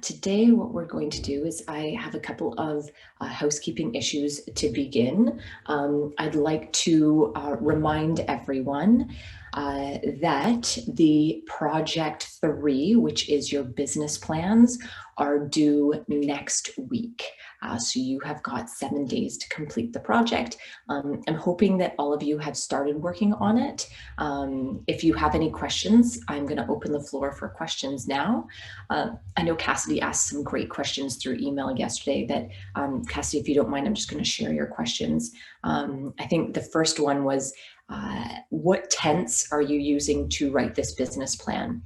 Today, what we're going to do is I have a couple of housekeeping issues to begin. I'd like to remind everyone that the Project 3, which is your business plans, are due next week. So you have got 7 days to complete the project. I'm hoping that all of you have started working on it. If you have any questions, I'm going to open the floor for questions now. I know Cassidy asked some great questions through email yesterday that, Cassidy, if you don't mind, I'm just going to share your questions. I think the first one was, what tense are you using to write this business plan?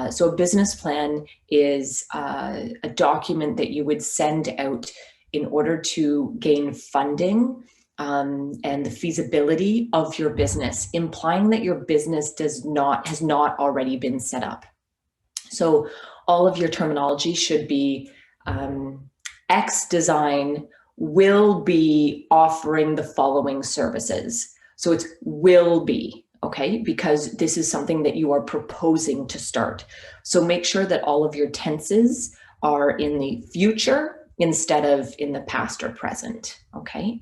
So a business plan is a document that you would send out in order to gain funding and the feasibility of your business, implying that your business has not already been set up. So all of your terminology should be X design will be offering the following services. So it's will be, okay? Because this is something that you are proposing to start. So make sure that all of your tenses are in the future instead of in the past or present, okay?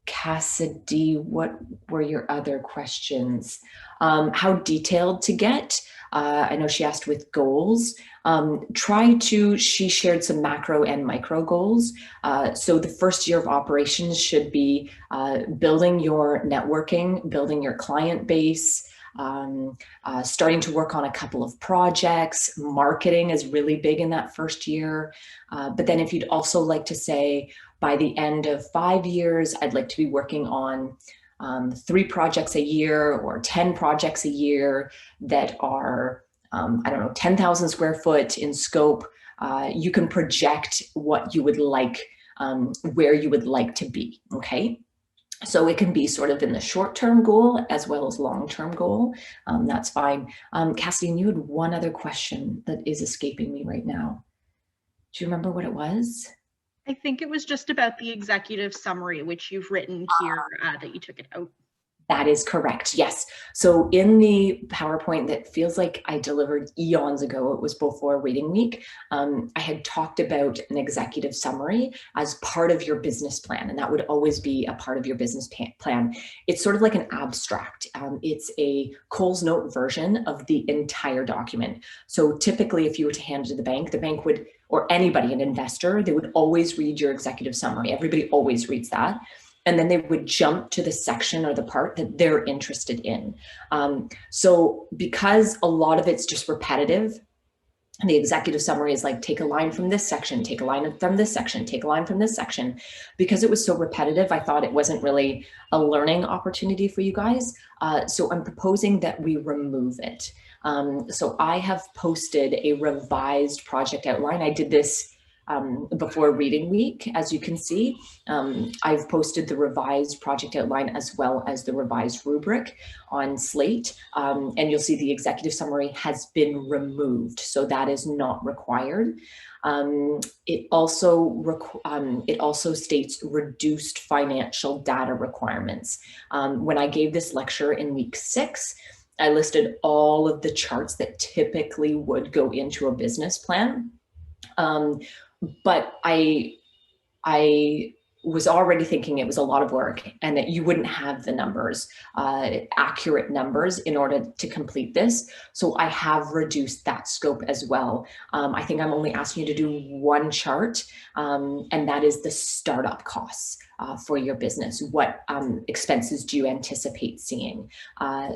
Cassidy, what were your other questions? How detailed to get? I know she asked with goals. She shared some macro and micro goals. So the first year of operations should be building your networking, building your client base, starting to work on a couple of projects. Marketing is really big in that first year. But then if you'd also like to say, by the end of 5 years, I'd like to be working on 3 projects a year or 10 projects a year that are, 10,000 square foot in scope. You can project what you would like, where you would like to be, okay? So it can be sort of in the short-term goal as well as long-term goal. That's fine. Cassidy, you had one other question that is escaping me right now. Do you remember what it was? I think it was just about the executive summary, which you've written here that you took it out. That is correct, yes. So in the PowerPoint that feels like I delivered eons ago, it was before reading week, I had talked about an executive summary as part of your business plan, and that would always be a part of your business plan. It's sort of like an abstract. It's a Coles Note version of the entire document. So typically if you were to hand it to the bank would, or anybody, an investor, they would always read your executive summary. Everybody always reads that. And then they would jump to the section or the part that they're interested in. So because a lot of it's just repetitive, the executive summary is like, take a line from this section, take a line from this section, take a line from this section. Because it was so repetitive, I thought it wasn't really a learning opportunity for you guys. So I'm proposing that we remove it. So I have posted a revised project outline. I did this before reading week, as you can see. I've posted the revised project outline as well as the revised rubric on Slate, and you'll see the executive summary has been removed, so that is not required. It also states reduced financial data requirements. When I gave this lecture in week 6, I listed all of the charts that typically would go into a business plan. But I was already thinking it was a lot of work and that you wouldn't have the numbers, accurate numbers in order to complete this. So I have reduced that scope as well. I think I'm only asking you to do 1 chart, and that is the startup costs for your business. What expenses do you anticipate seeing?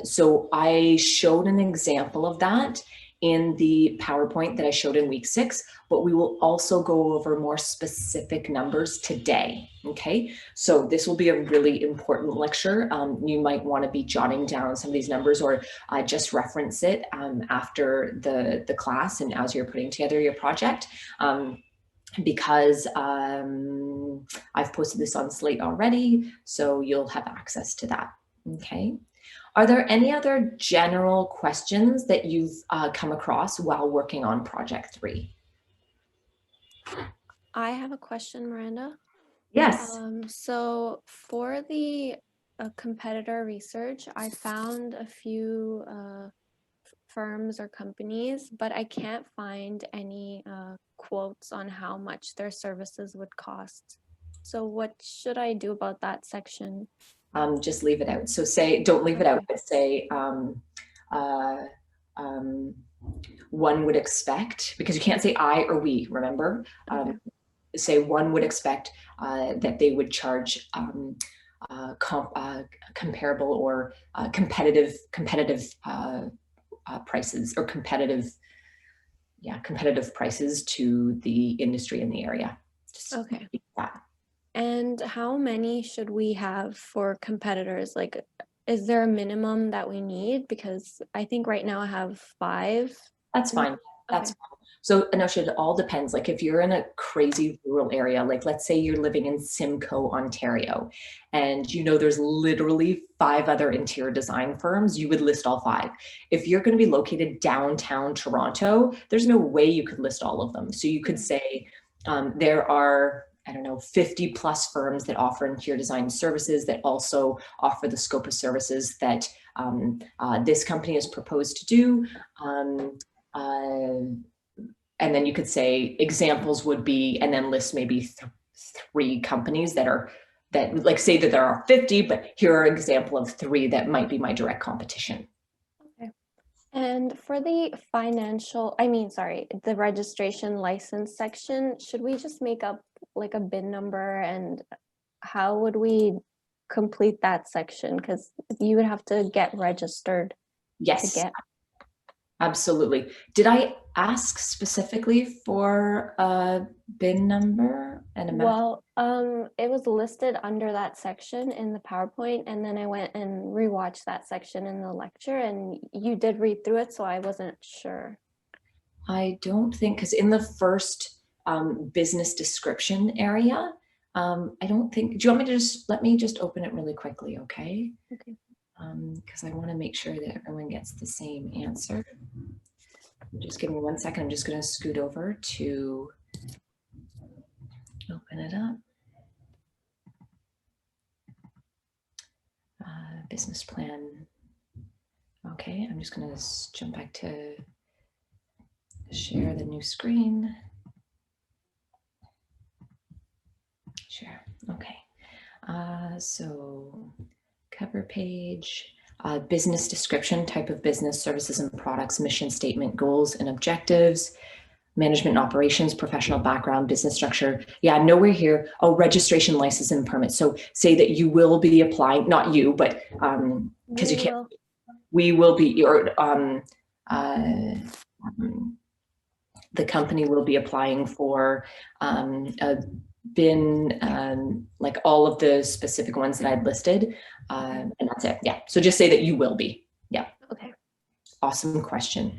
So I showed an example of that in the PowerPoint that I showed in week 6, but we will also go over more specific numbers today, okay? So this will be a really important lecture. You might wanna be jotting down some of these numbers or just reference it after the class and as you're putting together your project. Because I've posted this on Slate already, so you'll have access to that, okay? Are there any other general questions that you've come across while working on Project 3? I have a question, Miranda. Yes. So for the competitor research, I found a few firms or companies, but I can't find any quotes on how much their services would cost. So what should I do about that section? Just leave it out. So don't leave it out, Okay. but say, one would expect, because you can't say I or we, remember? Okay. Say one would expect that they would charge comparable or competitive prices, or competitive prices to the industry in the area. Just Okay. that. And how many should we have for competitors? Like, is there a minimum that we need? Because I think right now I have 5. That's fine. That's Okay. fine. So, Anosha, it all depends. Like if you're in a crazy rural area, like let's say you're living in Simcoe, Ontario, and you know there's literally 5 other interior design firms, you would list all 5. If you're going to be located downtown Toronto, there's no way you could list all of them. So you could say there are, I don't know, 50 plus firms that offer interior design services that also offer the scope of services that this company has proposed to do. And then you could say examples would be, and then list maybe 3 companies that like say that there are 50, but here are an example of 3 that might be my direct competition. Okay. And for the the registration license section, should we just make up like a BIN number, and how would we complete that section? Because you would have to get registered Yes. to get. Absolutely. Did I ask specifically for a BIN number and a Well, it was listed under that section in the PowerPoint, and then I went and rewatched that section in the lecture, and you did read through it, so I wasn't sure. I don't think, because in the first business description area, I don't think, do you want me to let me just open it really quickly, okay? Okay. Because I want to make sure that everyone gets the same answer. Just give me 1 second. I'm just going to scoot over to open it up. Business plan. Okay, I'm just going to jump back to share the new screen. Share. Okay. So cover page. Business description, type of business, services and products, mission statement, goals and objectives, management and operations, professional background, business structure. Yeah, nowhere here. Oh, registration, license and permit. So say that you will be applying, not you, but because you can't, we will be, or the company will be applying for a BIN, like all of the specific ones that I'd listed. And that's it. Yeah. So just say that you will be. Yeah. Okay. Awesome question.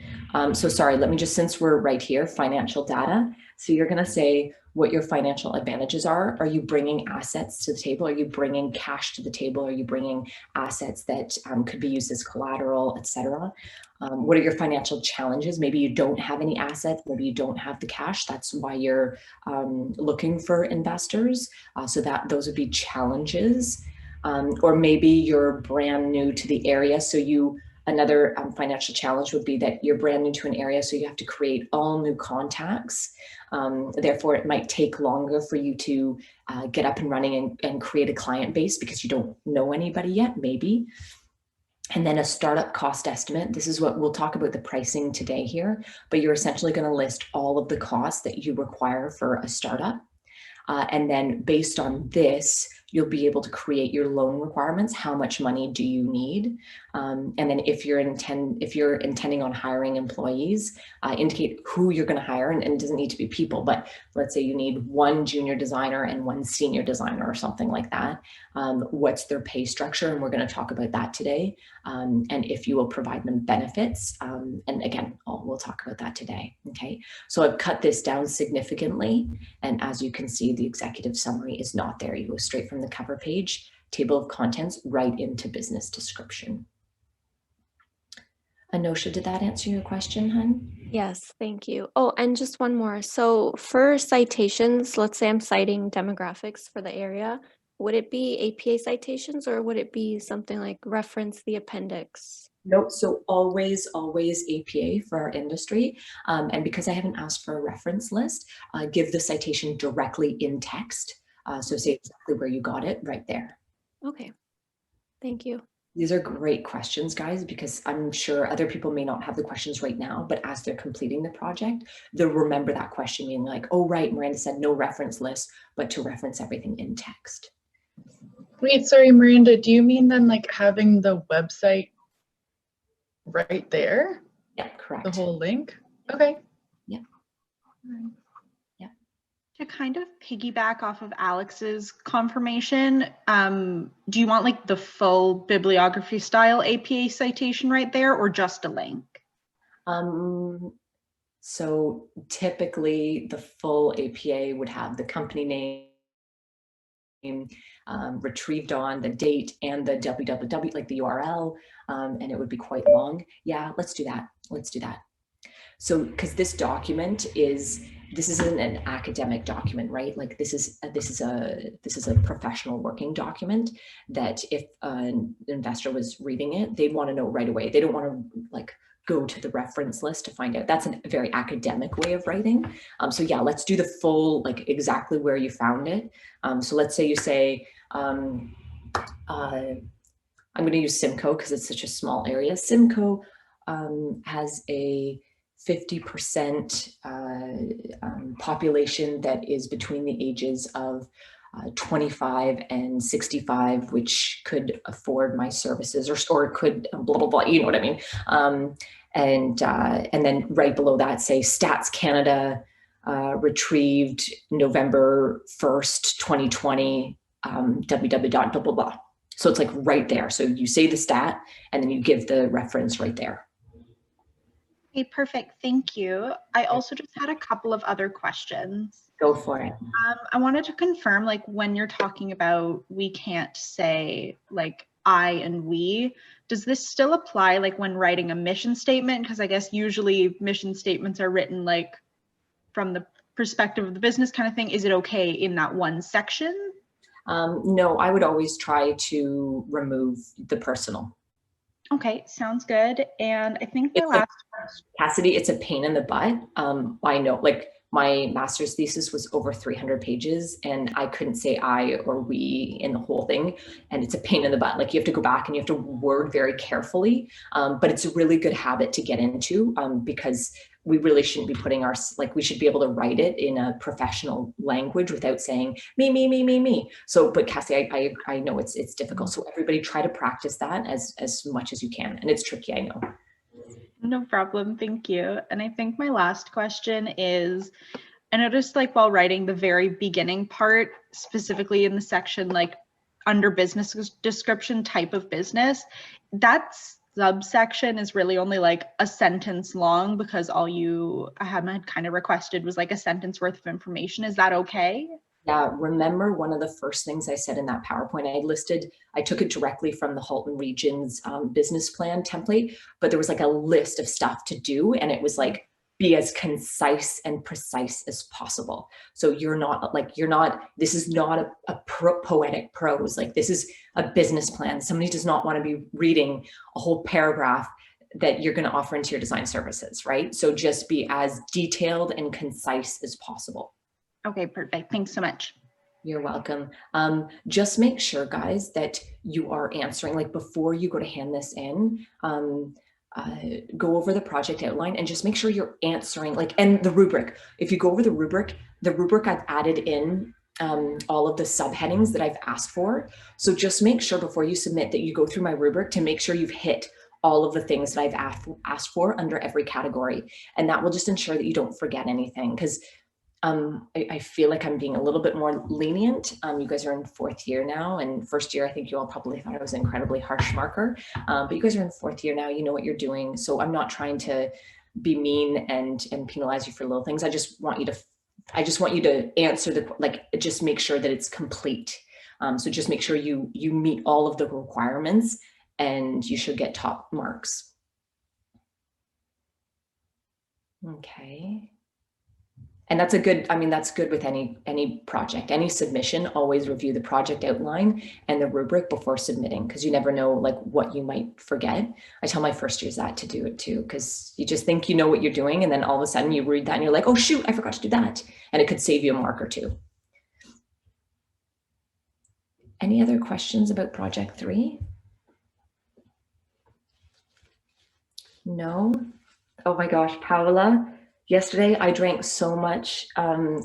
So sorry, let me just, since we're right here, financial data. So you're going to say what your financial advantages are. Are you bringing assets to the table? Are you bringing cash to the table? Are you bringing assets that could be used as collateral, etc.? What are your financial challenges? Maybe you don't have any assets. Maybe you don't have the cash. That's why you're looking for investors. So those would be challenges. Or maybe you're brand new to the area. So another financial challenge would be that you're brand new to an area, so you have to create all new contacts. Therefore, it might take longer for you to get up and running and create a client base because you don't know anybody yet, maybe. And then a startup cost estimate. This is what we'll talk about the pricing today here, but you're essentially going to list all of the costs that you require for a startup. And then based on this, you'll be able to create your loan requirements. How much money do you need? And then if you're intending on hiring employees, indicate who you're going to hire, and it doesn't need to be people, but let's say you need 1 junior designer and 1 senior designer or something like that. What's their pay structure? And we're going to talk about that today. And if you will provide them benefits. And again, we'll talk about that today. Okay. So I've cut this down significantly. And as you can see, the executive summary is not there. You go straight from the cover page, table of contents, right into business description. Anosha, did that answer your question, hun? Yes, thank you. Oh, and just one more. So for citations, let's say I'm citing demographics for the area, would it be APA citations or would it be something like reference the appendix? Nope, so always APA for our industry. And because I haven't asked for a reference list, give the citation directly in text. So say exactly where you got it right there. Okay, thank you. These are great questions, guys, because I'm sure other people may not have the questions right now, but as they're completing the project, they'll remember that question being like, oh, right, Miranda said no reference list, but to reference everything in text. Wait, sorry, Miranda, do you mean then like having the website right there? Yeah, correct. The whole link? Okay. Yeah. To kind of piggyback off of Alex's confirmation, do you want like the full bibliography style APA citation right there or just a link? So typically the full APA would have the company name, retrieved on the date and the www, like the URL, and it would be quite long. Yeah, let's do that. Let's do that. So, because this document this isn't an academic document, right? Like this is a professional working document that if an investor was reading it, they'd want to know right away. They don't want to like go to the reference list to find out. That's a very academic way of writing. So yeah, let's do the full, like exactly where you found it. So let's say you say, I'm going to use Simcoe because it's such a small area. Simcoe has a 50% population that is between the ages of 25 and 65, which could afford my services or could blah, blah, blah, you know what I mean? And then right below that, say Stats Canada retrieved November 1st, 2020, www. blah, blah, blah. So it's like right there. So you say the stat and then you give the reference right there. Okay, perfect. Thank you. I also just had a couple of other questions. Go for it. I wanted to confirm, like when you're talking about we can't say like I and we, does this still apply like when writing a mission statement? Because I guess usually mission statements are written like from the perspective of the business kind of thing. Is it okay in that one section? No, I would always try to remove the personal. Okay, sounds good. And I think my last question. Cassidy, it's a pain in the butt. I know, like my master's thesis was over 300 pages and I couldn't say I or we in the whole thing. And it's a pain in the butt. Like you have to go back and you have to word very carefully. But it's a really good habit to get into because we really shouldn't be putting we should be able to write it in a professional language without saying me. So, but Cassie, I know it's difficult. So everybody try to practice that as much as you can. And it's tricky, I know. No problem, thank you. And I think my last question is, I noticed like while writing the very beginning part, specifically in the section like under business description type of business, that subsection is really only like a sentence long because all you had kind of requested was like a sentence worth of information. Is that okay? Yeah, remember one of the first things I said in that PowerPoint I took it directly from the Halton Region's business plan template, but there was like a list of stuff to do and it was like, be as concise and precise as possible. So this is not a poetic prose, like this is a business plan. Somebody does not want to be reading a whole paragraph that you're going to offer into your design services, right? So just be as detailed and concise as possible. Okay, perfect. Thanks so much. You're welcome. Just make sure, guys, that you are answering, like before you go to hand this in, go over the project outline and just make sure you're answering, like, and the rubric. If you go over the rubric I've added in all of the subheadings that I've asked for. So just make sure before you submit that you go through my rubric to make sure you've hit all of the things that I've asked for under every category. And that will just ensure that you don't forget anything, because I feel like I'm being a little bit more lenient. You guys are in fourth year now, and first year, I think you all probably thought I was an incredibly harsh marker, but you guys are in fourth year now, you know what you're doing. So I'm not trying to be mean and penalize you for little things. I just want you to answer just make sure that it's complete. So just make sure you meet all of the requirements and you should get top marks. Okay. And that's a good, I mean, that's good with any project, any submission. Always review the project outline and the rubric before submitting, because you never know like what you might forget. I tell my first years that to do it too, because you just think you know what you're doing, and then all of a sudden you read that and you're like, oh shoot, I forgot to do that. And it could save you a mark or two. Any other questions about project 3? No? Oh my gosh, Paola, yesterday I drank so much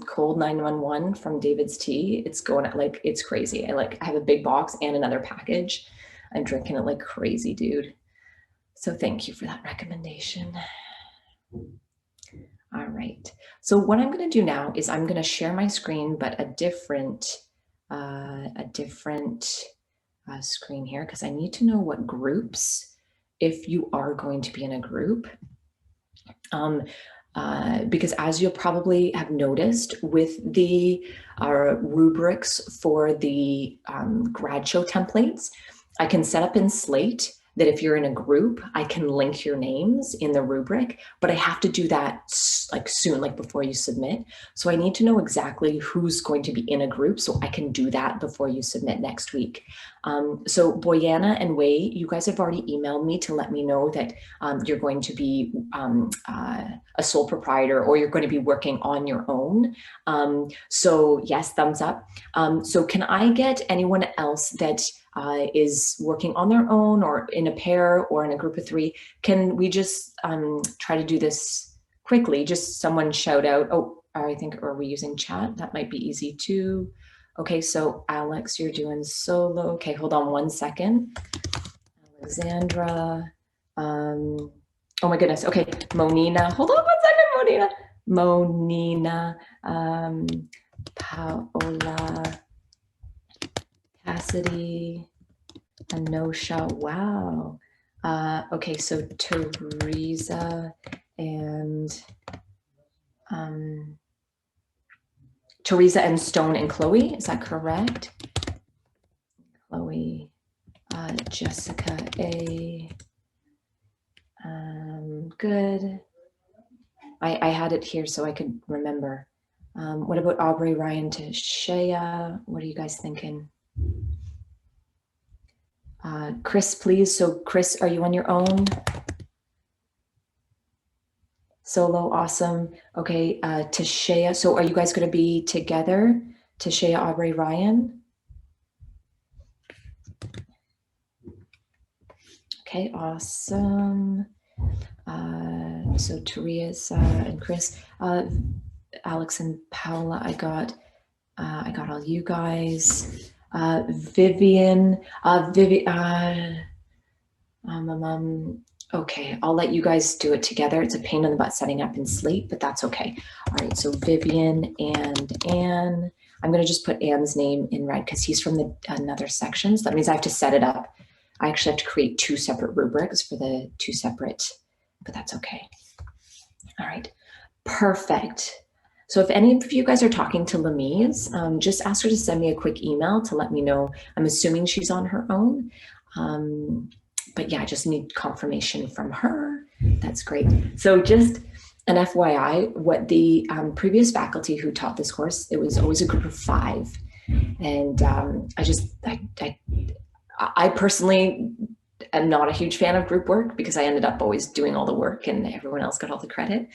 cold 911 from David's tea. It's going at like, it's crazy. I have a big box and another package. I'm drinking it like crazy, dude. So thank you for that recommendation. All right. So what I'm going to do now is I'm going to share my screen, but a different screen here, because I need to know what groups, if you are going to be in a group. Because as you'll probably have noticed with the rubrics for the grad show templates, I can set up in Slate that if you're in a group, I can link your names in the rubric, but I have to do that like soon, like before you submit. So I need to know exactly who's going to be in a group so I can do that before you submit next week. So Boyana and Wei, you guys have already emailed me to let me know that you're going to be a sole proprietor, or you're going to be working on your own. So yes, thumbs up. So can I get anyone else that is working on their own or in a pair or in a group of 3? Can we just try to do this quickly? Just someone shout out. Oh, I think, are we using chat? That might be easy too. Okay, so Alex, you're doing solo. Okay, hold on 1 second. Alexandra. Oh my goodness. Okay, Monina. Hold on 1 second, Monina. Monina. Paola. Cassidy. Anosha. Wow. Okay, so Teresa and Teresa and Stone and Chloe, is that correct? Chloe, Jessica A. Good. I had it here so I could remember. What about Aubrey, Ryan, Tashea? What are you guys thinking? Chris, please. So Chris, are you on your own? Solo, awesome. Okay, Tashea. So are you guys going to be together? Tashea, Aubrey, Ryan? Okay, awesome. So Teresa and Chris, Alex and Paula, I got all you guys. Vivian, okay, I'll let you guys do it together. It's a pain in the butt setting up in Slate, but that's okay. All right, so Vivian and Anne. I'm going to just put Anne's name in red because he's from another section. So that means I have to set it up. I actually have to create 2 separate rubrics for the 2 separate, but that's okay. All right, perfect. So if any of you guys are talking to Lamise, just ask her to send me a quick email to let me know. I'm assuming she's on her own. But yeah, I just need confirmation from her. That's great. So just an FYI, what the previous faculty who taught this course, it was always a group of 5. And I personally am not a huge fan of group work because I ended up always doing all the work and everyone else got all the credit.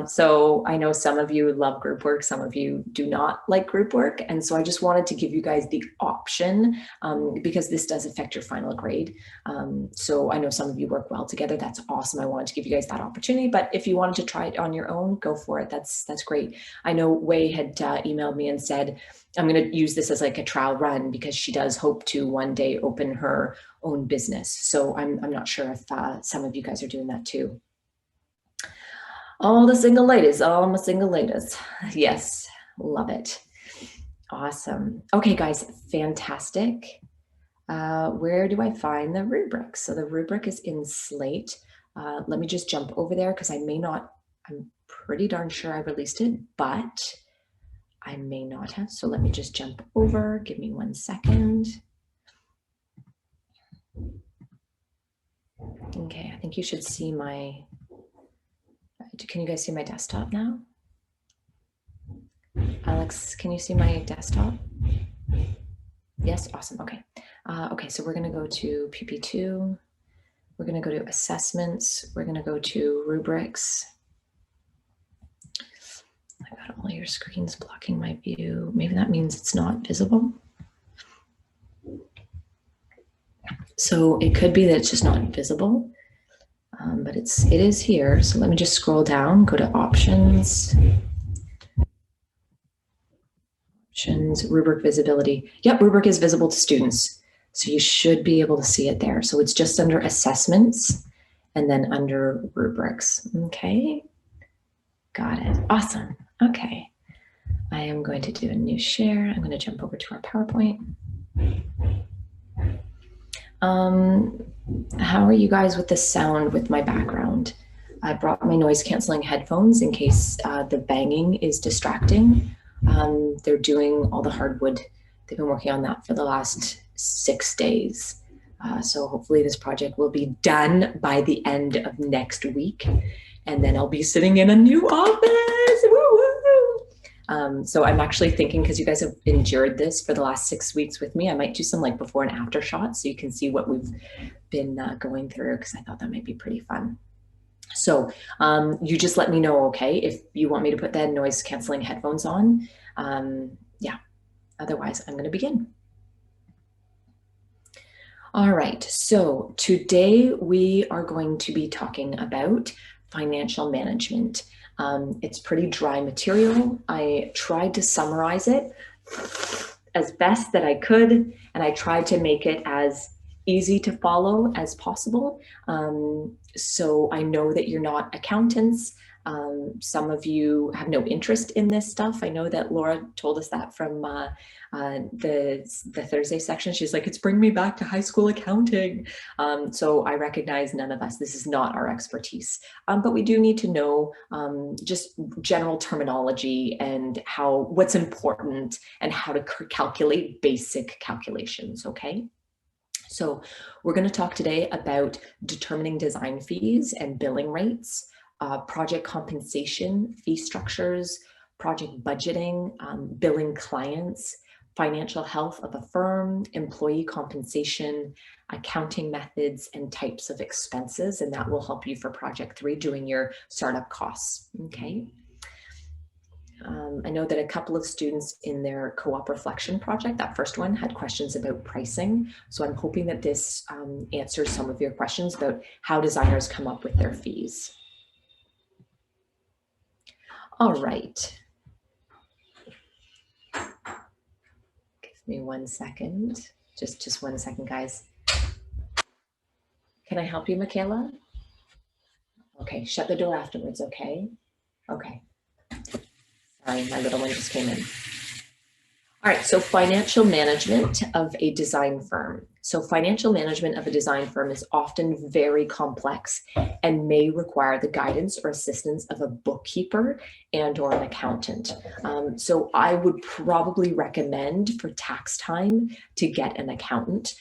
So I know some of you love group work, some of you do not like group work. And so I just wanted to give you guys the option because this does affect your final grade. So I know some of you work well together. That's awesome. I wanted to give you guys that opportunity, but if you wanted to try it on your own, go for it. That's great. I know Wei had emailed me and said, I'm going to use this as like a trial run because she does hope to one day open her own business. So I'm not sure if some of you guys are doing that too. All the single ladies, all my single ladies. Yes, love it. Awesome. Okay, guys, fantastic. Where do I find the rubric? So the rubric is in Slate. Let me just jump over there because I may not, I'm pretty darn sure I released it, but I may not have. So let me just jump over. Give me 1 second. Okay, I think you should see my, can you guys see my desktop now? Alex, can you see my desktop? Yes, awesome, okay. Okay, so we're gonna go to PP2. We're gonna go to assessments. We're gonna go to rubrics. I got all your screens blocking my view. Maybe that means it's not visible. So it could be that it's just not visible, but it is here. So let me just scroll down, go to options. Options, rubric visibility. Yep, rubric is visible to students. So you should be able to see it there. So it's just under assessments and then under rubrics. Okay, got it. Awesome. Okay, I am going to do a new share. I'm going to jump over to our PowerPoint. How are you guys with the sound with my background? I brought my noise canceling headphones in case the banging is distracting. They're doing all the hardwood. They've been working on that for the last 6 days. So hopefully this project will be done by the end of next week. And then I'll be sitting in a new office. Woo-woo! So I'm actually thinking, because you guys have endured this for the last 6 weeks with me, I might do some like before and after shots so you can see what we've been going through, because I thought that might be pretty fun. So you just let me know, okay, if you want me to put the noise canceling headphones on. Yeah, otherwise I'm going to begin. All right, so today we are going to be talking about financial management. It's pretty dry material. I tried to summarize it as best that I could, and I tried to make it as easy to follow as possible. So I know that you're not accountants. Some of you have no interest in this stuff. I know that Laura told us that from the Thursday section. She's like, it's bringing me back to high school accounting. So I recognize none of us, this is not our expertise, but we do need to know just general terminology and what's important and how to calculate basic calculations, okay? So we're going to talk today about determining design fees and billing rates, project compensation, fee structures, project budgeting, billing clients, financial health of a firm, employee compensation, accounting methods, and types of expenses. And that will help you for project 3 doing your startup costs, okay? I know that a couple of students in their co-op reflection project, that first one, had questions about pricing. So I'm hoping that this answers some of your questions about how designers come up with their fees. All right. Give me 1 second. Just 1 second, guys. Can I help you, Michaela? Okay, shut the door afterwards, okay? Okay. Sorry, my little one just came in. All right, so financial management of a design firm. So financial management of a design firm is often very complex and may require the guidance or assistance of a bookkeeper and or an accountant. So I would probably recommend for tax time to get an accountant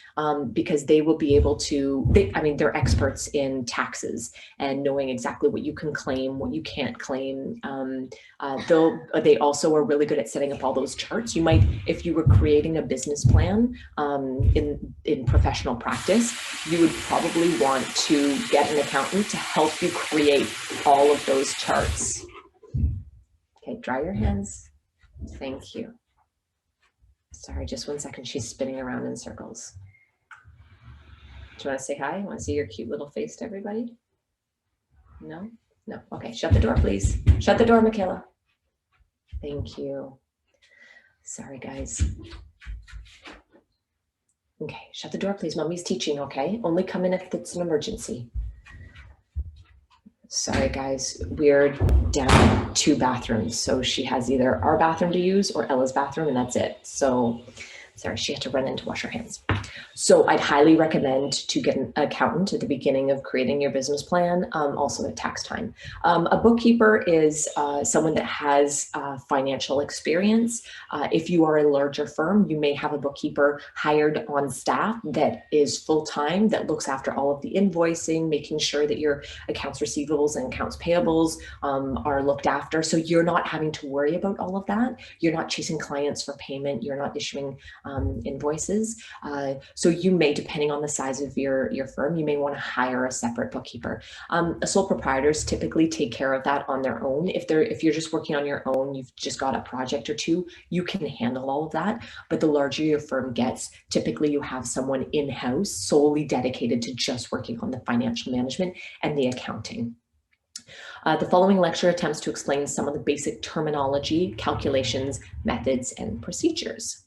because they will be able to, they're experts in taxes and knowing exactly what you can claim, what you can't claim. They also are really good at setting up all those charts. You might, if you were creating a business plan in professional practice, you would probably want to get an accountant to help you create all of those charts. Okay, dry your hands. Thank you. Sorry, just 1 second. She's spinning around in circles. Do you want to say hi? Want to see your cute little face to everybody? No? No. Okay, shut the door, please. Shut the door, Michaela. Thank you. Sorry, guys. Okay, shut the door, please. Mommy's teaching, okay? Only come in if it's an emergency. Sorry, guys. We're down 2 bathrooms. So she has either our bathroom to use or Ella's bathroom, and that's it. So, sorry, she had to run in to wash her hands. So I'd highly recommend to get an accountant at the beginning of creating your business plan, also at tax time. A bookkeeper is someone that has financial experience. If you are a larger firm, you may have a bookkeeper hired on staff that is full-time, that looks after all of the invoicing, making sure that your accounts receivables and accounts payables are looked after. So you're not having to worry about all of that. You're not chasing clients for payment. You're not issuing invoices. So you may, depending on the size of your firm, you may want to hire a separate bookkeeper. Sole proprietors typically take care of that on their own. If you're just working on your own, you've just got a project or two, you can handle all of that. But the larger your firm gets, typically you have someone in-house solely dedicated to just working on the financial management and the accounting. The following lecture attempts to explain some of the basic terminology, calculations, methods, and procedures.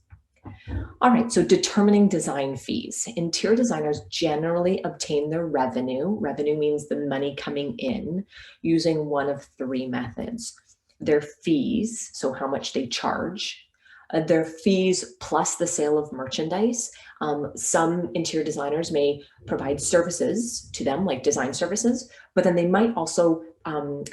All right, so determining design fees. Interior designers generally obtain their revenue. Revenue means the money coming in, using one of three methods. Their fees, so how much they charge, their fees plus the sale of merchandise. Some interior designers may provide services to them, like design services, but then they might also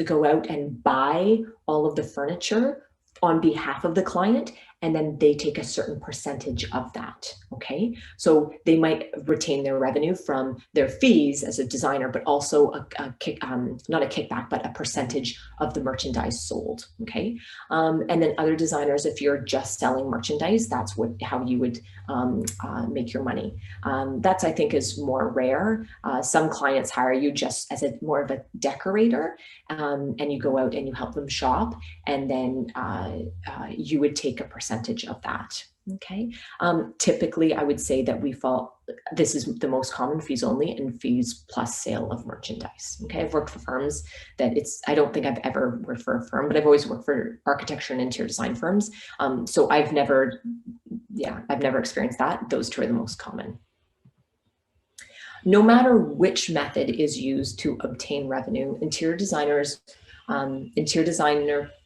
go out and buy all of the furniture on behalf of the client, and then they take a certain percentage of that, okay? So they might retain their revenue from their fees as a designer, but also not a kickback, but a percentage of the merchandise sold, okay? And then other designers, if you're just selling merchandise, that's how you would make your money. That's, I think, is more rare. Some clients hire you just as more of a decorator, and you go out and you help them shop, and then you would take a percentage of that. Okay. Typically, I would say that this is the most common, fees only, and fees plus sale of merchandise. Okay. I've worked for firms that I don't think I've ever worked for a firm, but I've always worked for architecture and interior design firms. So I've never experienced that. Those two are the most common. No matter which method is used to obtain revenue, interior designer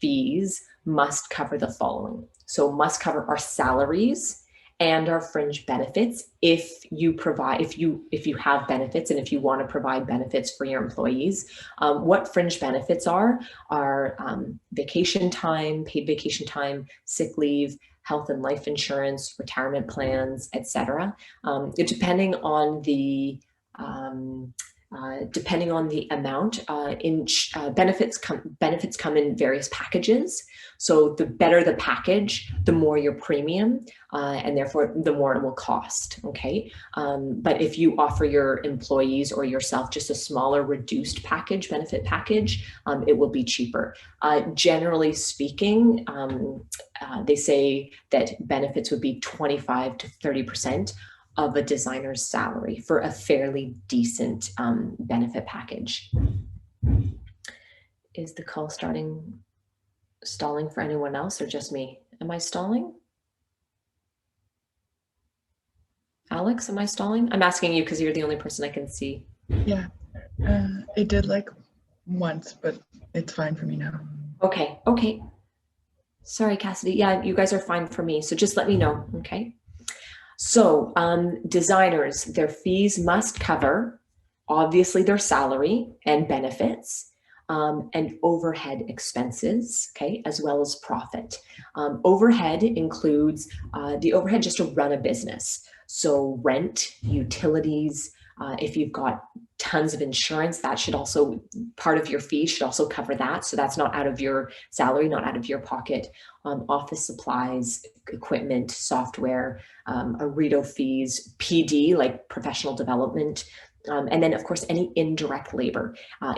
fees must cover the following. So must cover our salaries and our fringe benefits if you have benefits, and if you want to provide benefits for your employees. What fringe benefits are vacation time, paid vacation time, sick leave, health and life insurance, retirement plans, etc. Depending on the amount, benefits come in various packages. So the better the package, the more your premium, and therefore the more it will cost. Okay, but if you offer your employees or yourself just a smaller, reduced benefit package, it will be cheaper. Generally speaking, they say that benefits would be 25 to 30% of a designer's salary for a fairly decent benefit package. Is the call stalling for anyone else or just me? Am I stalling? Alex, am I stalling? I'm asking you because you're the only person I can see. Yeah, it did like once, but it's fine for me now. Okay. Sorry, Cassidy. Yeah, you guys are fine for me. So just let me know, okay? So designers, their fees must cover, obviously, their salary and benefits, and overhead expenses, okay, as well as profit. Overhead includes the overhead just to run a business. So rent, utilities, if you've got tons of insurance, that should also, part of your fee should also cover that. So that's not out of your salary, not out of your pocket. Office supplies, equipment, software, ARITO fees, PD, like professional development, and then of course, any indirect labor.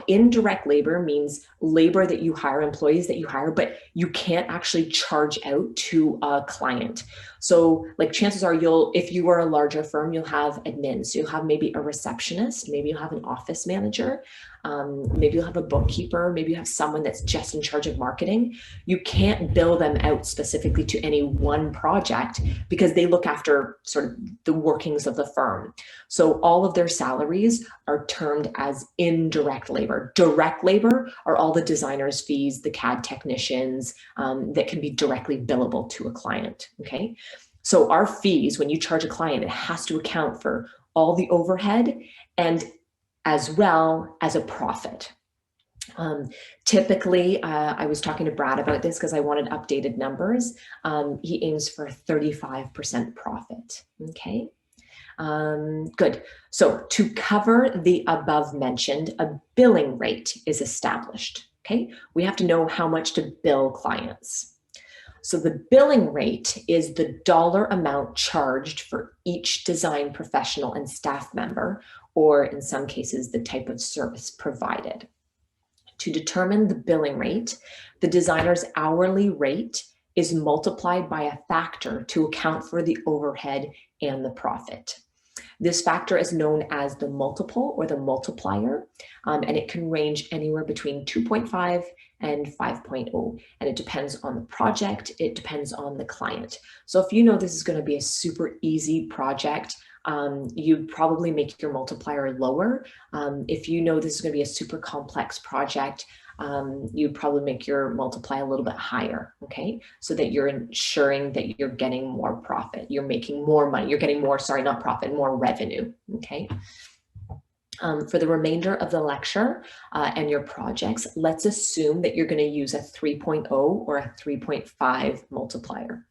Indirect labor means labor that you hire, employees that you hire, but you can't actually charge out to a client. So like chances are if you are a larger firm, you'll have admins. So you'll have maybe a receptionist, maybe you'll have an office manager, maybe you'll have a bookkeeper, maybe you have someone that's just in charge of marketing. You can't bill them out specifically to any one project because they look after sort of the workings of the firm. So all of their salaries are termed as indirect labor. Direct labor are all the designers' fees, the CAD technicians, that can be directly billable to a client, okay? So our fees, when you charge a client, it has to account for all the overhead and as well as a profit. Typically, I was talking to Brad about this because I wanted updated numbers. He aims for 35% profit, okay? Good. So to cover the above mentioned, a billing rate is established, okay? We have to know how much to bill clients. So the billing rate is the dollar amount charged for each design professional and staff member, or in some cases, the type of service provided. To determine the billing rate, the designer's hourly rate is multiplied by a factor to account for the overhead and the profit. This factor is known as the multiple or the multiplier, and it can range anywhere between 2.5 and 5.0, and it depends on the project, it depends on the client. So if you know this is going to be a super easy project, you'd probably make your multiplier lower. If you know this is going to be a super complex project, you'd probably make your multiply a little bit higher, okay? So that you're ensuring that you're getting more profit, you're making more money, you're getting more, sorry, not profit, more revenue, okay? For the remainder of the lecture and your projects, let's assume that you're going to use a 3.0 or a 3.5 multiplier.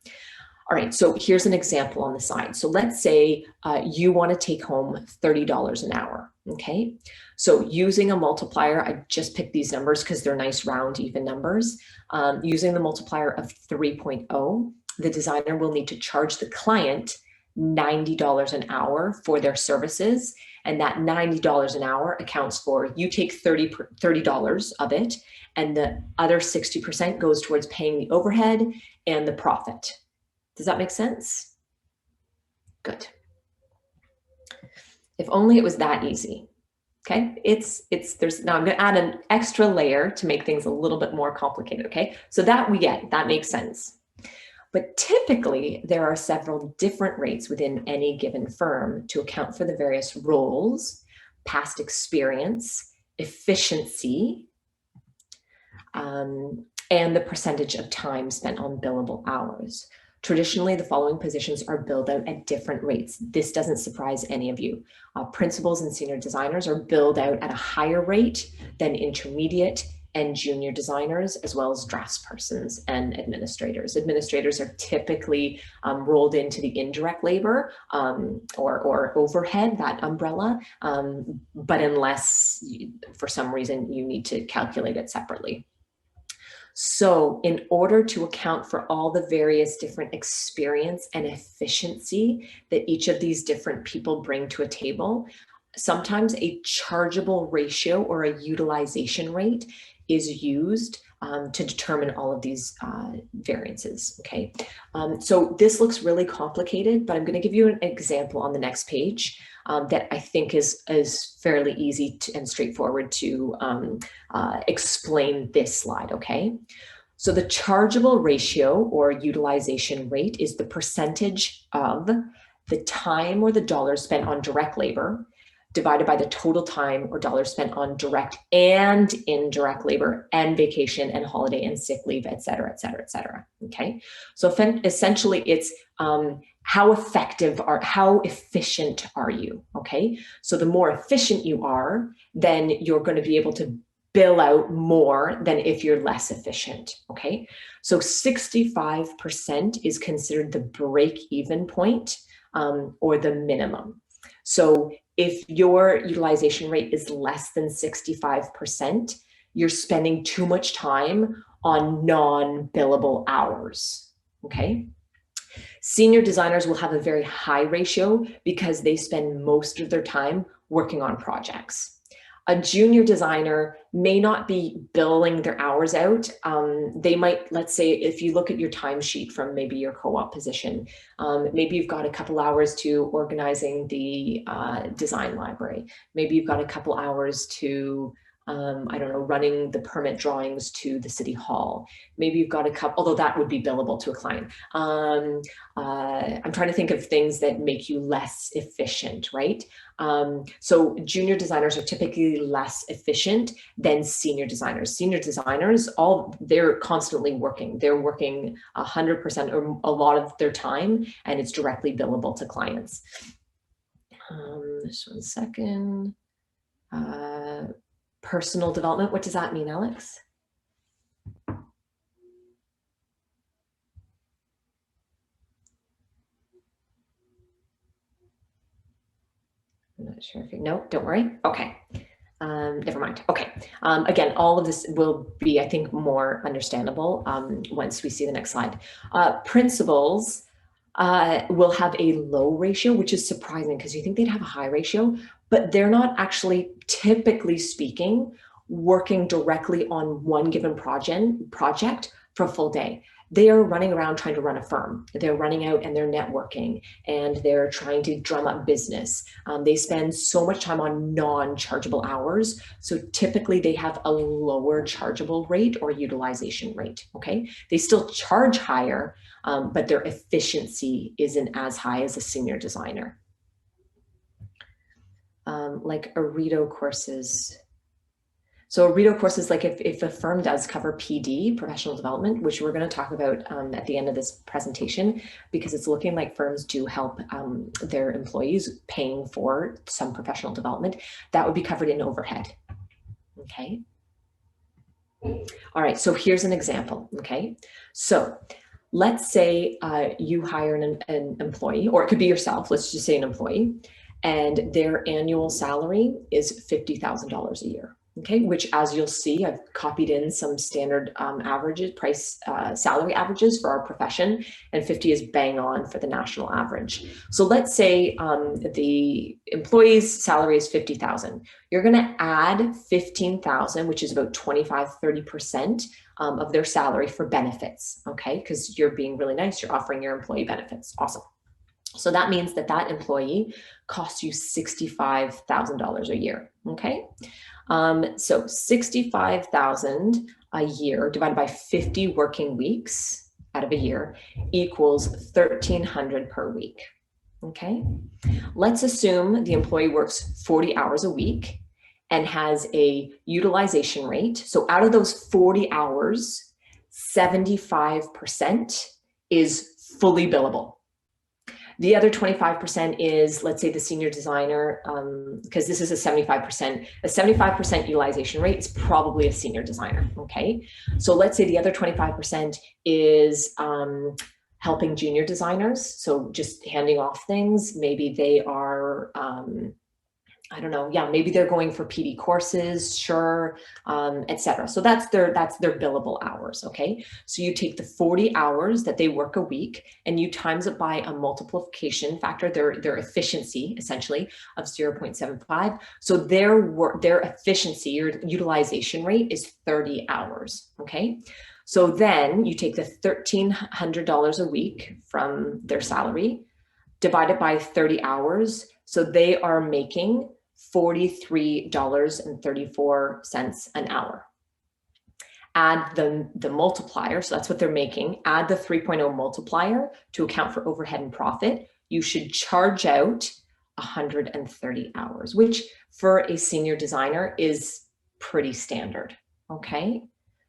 All right, so here's an example on the side. So let's say you want to take home $30 an hour, okay? So using a multiplier, I just picked these numbers because they're nice, round, even numbers. Using the multiplier of 3.0, the designer will need to charge the client $90 an hour for their services. And that $90 an hour accounts for, you take $30 of it, and the other 60% goes towards paying the overhead and the profit. Does that make sense? Good. If only it was that easy. Okay, now I'm going to add an extra layer to make things a little bit more complicated. Okay, so that we get, that makes sense. But typically there are several different rates within any given firm to account for the various roles, past experience, efficiency, and the percentage of time spent on billable hours. Traditionally, the following positions are billed out at different rates. This doesn't surprise any of you. Principals and senior designers are billed out at a higher rate than intermediate and junior designers, as well as draftspersons and administrators. Administrators are typically rolled into the indirect labor or overhead, that umbrella, but unless for some reason you need to calculate it separately. So in order to account for all the various different experience and efficiency that each of these different people bring to a table, sometimes a chargeable ratio or a utilization rate is used to determine all of these variances, okay? So this looks really complicated, but I'm gonna give you an example on the next page that I think is fairly easy and straightforward to explain this slide, okay? So the chargeable ratio or utilization rate is the percentage of the time or the dollars spent on direct labor divided by the total time or dollars spent on direct and indirect labor and vacation and holiday and sick leave, et cetera, et cetera, et cetera, okay? So essentially it's how efficient are you, okay? So the more efficient you are, then you're going to be able to bill out more than if you're less efficient, okay? So 65% is considered the break-even point or the minimum. So if your utilization rate is less than 65%, you're spending too much time on non-billable hours, okay? Senior designers will have a very high ratio because they spend most of their time working on projects. A junior designer may not be billing their hours out. They might, let's say, if you look at your timesheet from maybe your co-op position, maybe you've got a couple hours to organizing the design library. Maybe you've got a couple hours to I don't know, running the permit drawings to the city hall. Maybe you've got a couple, although that would be billable to a client. I'm trying to think of things that make you less efficient, right? So junior designers are typically less efficient than senior designers. Senior designers, they're constantly working. They're working 100% or a lot of their time, and it's directly billable to clients. Just 1 second. Personal development, what does that mean, Alex? I'm not sure if you know, don't worry. Okay. Never mind. Okay. Again, all of this will be, I think, more understandable once we see the next slide. Principals will have a low ratio, which is surprising because you think they'd have a high ratio, but they're not actually, typically speaking, working directly on one given project for a full day. They are running around trying to run a firm. They're running out and they're networking and they're trying to drum up business. They spend so much time on non-chargeable hours. So typically they have a lower chargeable rate or utilization rate, okay? They still charge higher, but their efficiency isn't as high as a senior designer. Like Arito courses. So Arito courses, like if a firm does cover PD, professional development, which we're going to talk about at the end of this presentation, because it's looking like firms do help their employees paying for some professional development, that would be covered in overhead. Okay. All right, so here's an example, okay? So let's say you hire an employee, or it could be yourself, let's just say an employee, and their annual salary is $50,000 a year. Okay, which, as you'll see, I've copied in some standard averages, salary averages for our profession, and 50 is bang on for the national average. So let's say the employee's salary is 50,000. You're going to add 15,000, which is about 25-30% of their salary for benefits. Okay, because you're being really nice, you're offering your employee benefits. Awesome. So that means that that employee costs you $65,000 a year. Okay. So 65,000 a year divided by 50 working weeks out of a year equals 1,300 per week. Okay. Let's assume the employee works 40 hours a week and has a utilization rate. So out of those 40 hours, 75% is fully billable. The other 25% is, let's say, the senior designer, because this is a 75%. A 75% utilization rate is probably a senior designer, okay? So let's say the other 25% is helping junior designers. So just handing off things. Maybe they are, I don't know, yeah, maybe they're going for PD courses, sure, etc. So that's their billable hours, okay? So you take the 40 hours that they work a week and you times it by a multiplication factor, their efficiency essentially of 0.75. So their efficiency or utilization rate is 30 hours, okay? So then you take the $1,300 a week from their salary, divide it by 30 hours. So they are making $43.34 an hour. Add the multiplier, so that's what they're making, add the 3.0 multiplier to account for overhead and profit. You should charge out 130 hours, which for a senior designer is pretty standard, okay?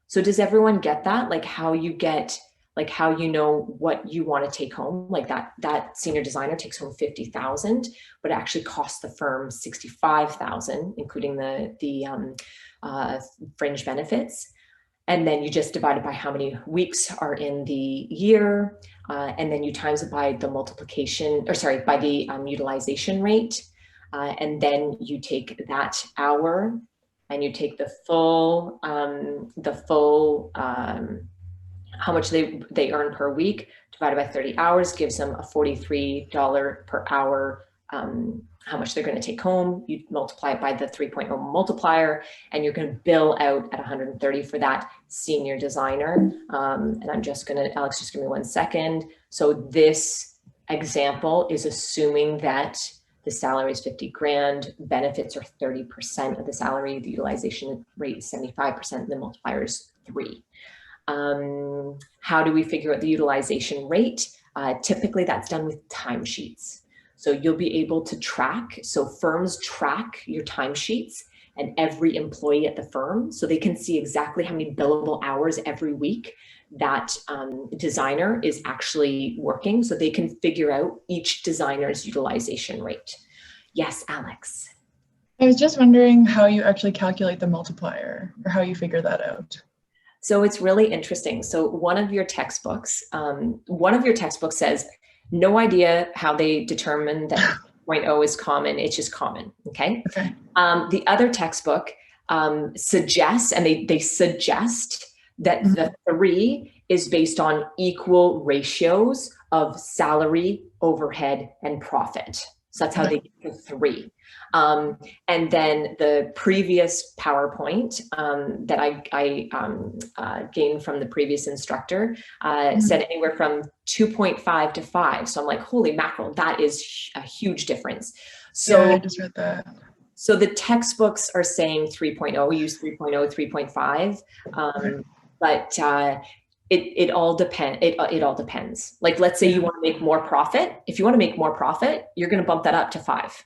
So does everyone get that? Like how you get, like how you know what you want to take home, like that senior designer takes home 50,000, but it actually costs the firm 65,000, including the fringe benefits. And then you just divide it by how many weeks are in the year, and then you times it by the multiplication, or sorry, by the utilization rate, and then you take that hour, and you take the full how much they earn per week divided by 30 hours gives them a $43 per hour, how much they're going to take home. You multiply it by the 3.0 multiplier and you're going to bill out at 130 for that senior designer. And I'm just going to, Alex, just give me 1 second. So this example is assuming that The salary is 50 grand. Benefits are 30% of the salary. The utilization rate is 75%. The multiplier is 3. How do we figure out the utilization rate? Typically that's done with timesheets. So you'll be able to track, so firms track your timesheets and every employee at the firm, so they can see exactly how many billable hours every week that designer is actually working, so they can figure out each designer's utilization rate. Yes, Alex. I was just wondering how you actually calculate the multiplier, or how you figure that out. So it's really interesting. So one of your textbooks says, no idea how they determine that 0.0 is common. It's just common. Okay. Okay. The other textbook suggests, and they suggest that the 3 is based on equal ratios of salary, overhead, and profit. So that's how they get the 3. And then the previous PowerPoint that I gained from the previous instructor said anywhere from 2.5 to 5. So I'm like, holy mackerel, that is a huge difference. So yeah, I just read that. So the textbooks are saying 3.0, use 3.0, 3.5, but it all depends. Like, let's say you want to make more profit. If you want to make more profit, you're going to bump that up to 5.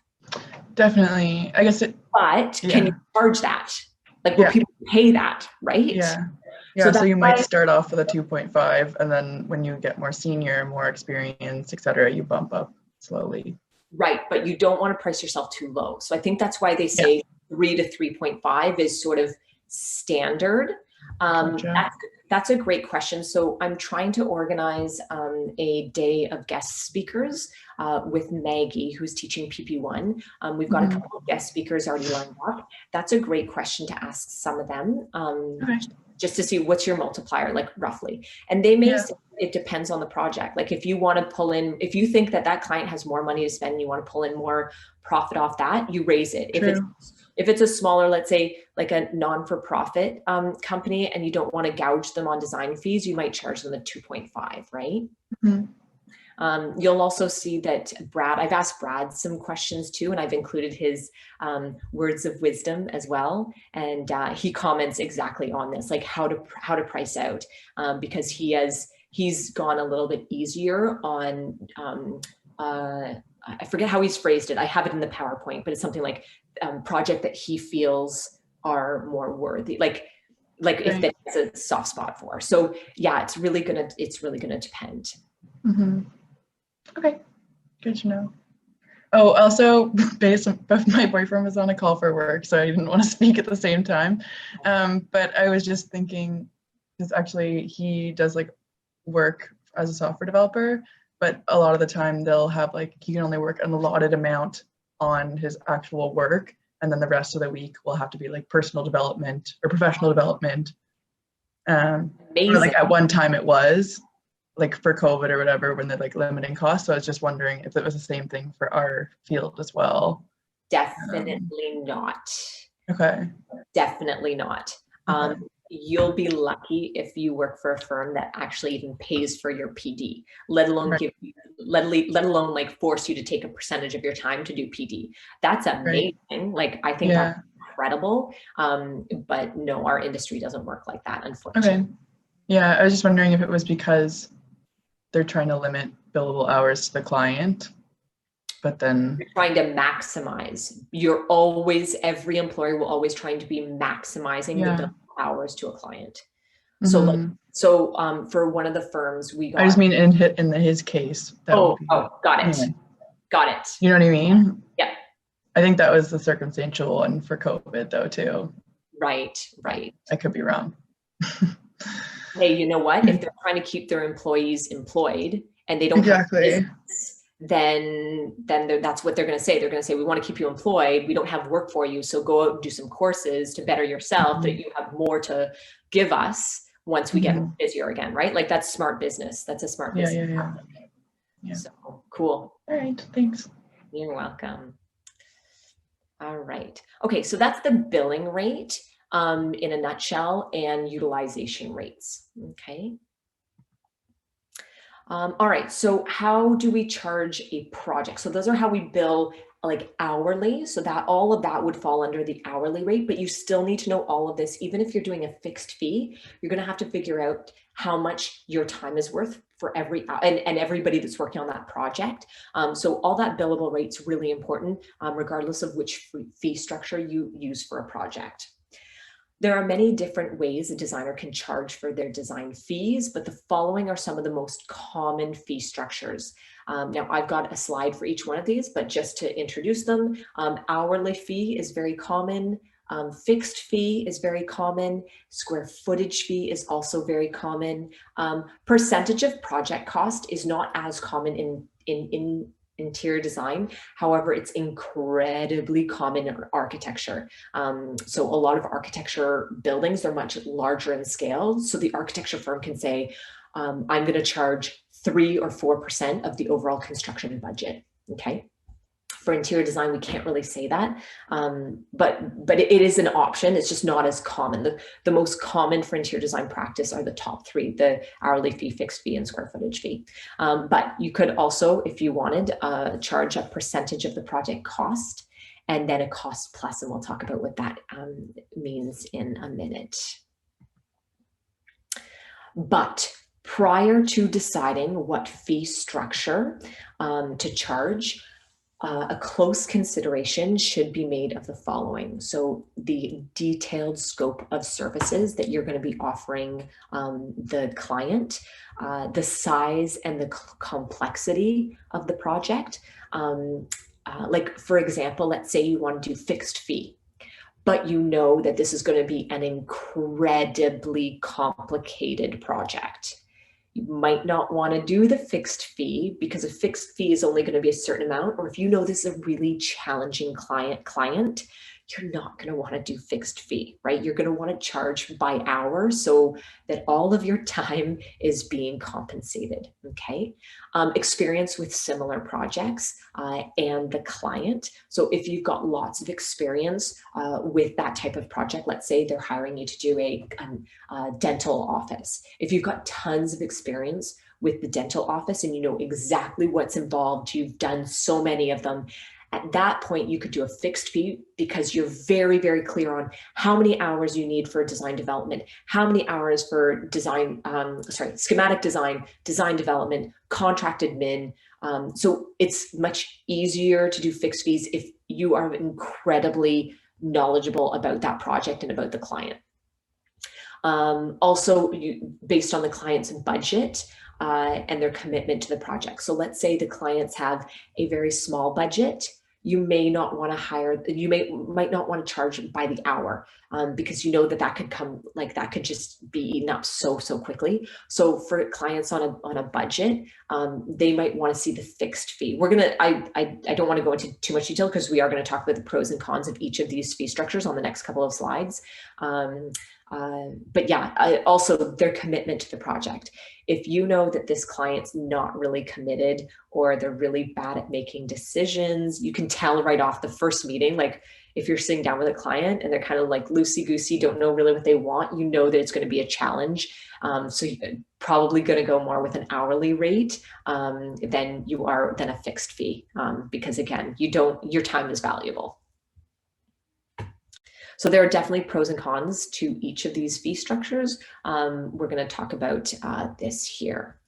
Definitely. I guess But can you charge that? Like, will people pay that, right? Yeah. Yeah, so you might start off with a 2.5, and then when you get more senior, more experience, et cetera, you bump up slowly. Right, but you don't want to price yourself too low. So I think that's why they say 3 to 3.5 is sort of standard. Gotcha. That's a great question. So I'm trying to organize a day of guest speakers with Maggie, who's teaching PP1. We've got a couple of guest speakers already lined up. That's a great question to ask some of them, just to see what's your multiplier, like roughly. And they may say it depends on the project. Like if you want to pull in, if you think that that client has more money to spend, and you want to pull in more profit off that, you raise it. If it's a smaller, let's say like a non-for-profit company, and you don't want to gouge them on design fees, you might charge them a 2.5, right? You'll also see that I've asked Brad some questions too, and I've included his words of wisdom as well. And he comments exactly on this, like how to price out, because he's gone a little bit easier on, I forget how he's phrased it. I have it in the PowerPoint, but it's something like project that he feels are more worthy, like if that's a soft spot for. So yeah, it's really gonna depend. Okay, good to know. Oh, also, my boyfriend was on a call for work, so I didn't want to speak at the same time. But I was just thinking, because actually he does like work as a software developer, but a lot of the time they'll have like, he can only work an allotted amount on his actual work, and then the rest of the week will have to be like personal development or professional development. Or like at one time it was like for COVID or whatever, when they're like limiting costs. So I was just wondering if it was the same thing for our field as well. Definitely not. Okay. Definitely not. Okay. You'll be lucky if you work for a firm that actually even pays for your PD, let alone let alone like force you to take a percentage of your time to do PD. That's amazing. Like, I think that's incredible. But no, our industry doesn't work like that, unfortunately. Okay. Yeah, I was just wondering if it was because they're trying to limit billable hours to the client, but then you're trying to maximize. Every employer will always trying to be maximizing the billable hours to a client. So for one of the firms we got, I just mean in his case. Got it. Got it. You know what I mean? Yeah. I think that was the circumstantial one for COVID though too. Right. I could be wrong. Hey, you know what? If they're trying to keep their employees employed and they don't have business, then that's what they're going to say. They're going to say, we want to keep you employed. We don't have work for you. So go out and do some courses to better yourself, that you have more to give us once we get busier again, right? Like, that's smart business. That's a smart business. Yeah. So cool. All right. Thanks. You're welcome. All right. Okay. So that's the billing rate in a nutshell, and utilization rates. Okay. All right. So how do we charge a project? So those are how we bill like hourly, so that all of that would fall under the hourly rate, but you still need to know all of this. Even if you're doing a fixed fee, you're going to have to figure out how much your time is worth for every and everybody that's working on that project. So all that billable rate's really important, regardless of which fee structure you use for a project. There are many different ways a designer can charge for their design fees, but the following are some of the most common fee structures. Now, I've got a slide for each one of these, but just to introduce them, hourly fee is very common. Fixed fee is very common. Square footage fee is also very common. Percentage of project cost is not as common in interior design. However, it's incredibly common in architecture. So a lot of architecture buildings, they're much larger in scale. So the architecture firm can say, I'm going to charge 3 or 4% of the overall construction budget. Okay. For interior design, we can't really say that, but it is an option. It's just not as common. The most common for interior design practice are the top 3, the hourly fee, fixed fee, and square footage fee. But you could also, if you wanted, charge a percentage of the project cost and then a cost plus, and we'll talk about what that means in a minute. But prior to deciding what fee structure to charge, a close consideration should be made of the following. So the detailed scope of services that you're going to be offering the client, the size and the complexity of the project. Like for example, let's say you want to do fixed fee, but you know that this is going to be an incredibly complicated project. You might not want to do the fixed fee because a fixed fee is only going to be a certain amount. Or if you know this is a really challenging client, you're not going to want to do fixed fee, right? You're going to want to charge by hour so that all of your time is being compensated, okay? Experience with similar projects and the client. So if you've got lots of experience with that type of project, let's say they're hiring you to do a dental office. If you've got tons of experience with the dental office and you know exactly what's involved, you've done so many of them, at that point, you could do a fixed fee because you're very, very clear on how many hours you need for design development, how many hours for design, schematic design, design development, contract admin. So it's much easier to do fixed fees if you are incredibly knowledgeable about that project and about the client. Also, based on the client's budget and their commitment to the project. So let's say the clients have a very small budget. You may not want to hire, you might not want to charge by the hour because you know that could come, like that could just be eaten up so quickly. So for clients on a budget, they might want to see the fixed fee. We're gonna, I don't want to go into too much detail because we are going to talk about the pros and cons of each of these fee structures on the next couple of slides. But yeah, also their commitment to the project. If you know that this client's not really committed or they're really bad at making decisions, you can tell right off the first meeting, like if you're sitting down with a client and they're kind of like loosey-goosey, don't know really what they want, you know that it's going to be a challenge. So you're probably going to go more with an hourly rate than a fixed fee because again, your time is valuable. So there are definitely pros and cons to each of these fee structures. We're going to talk about this here.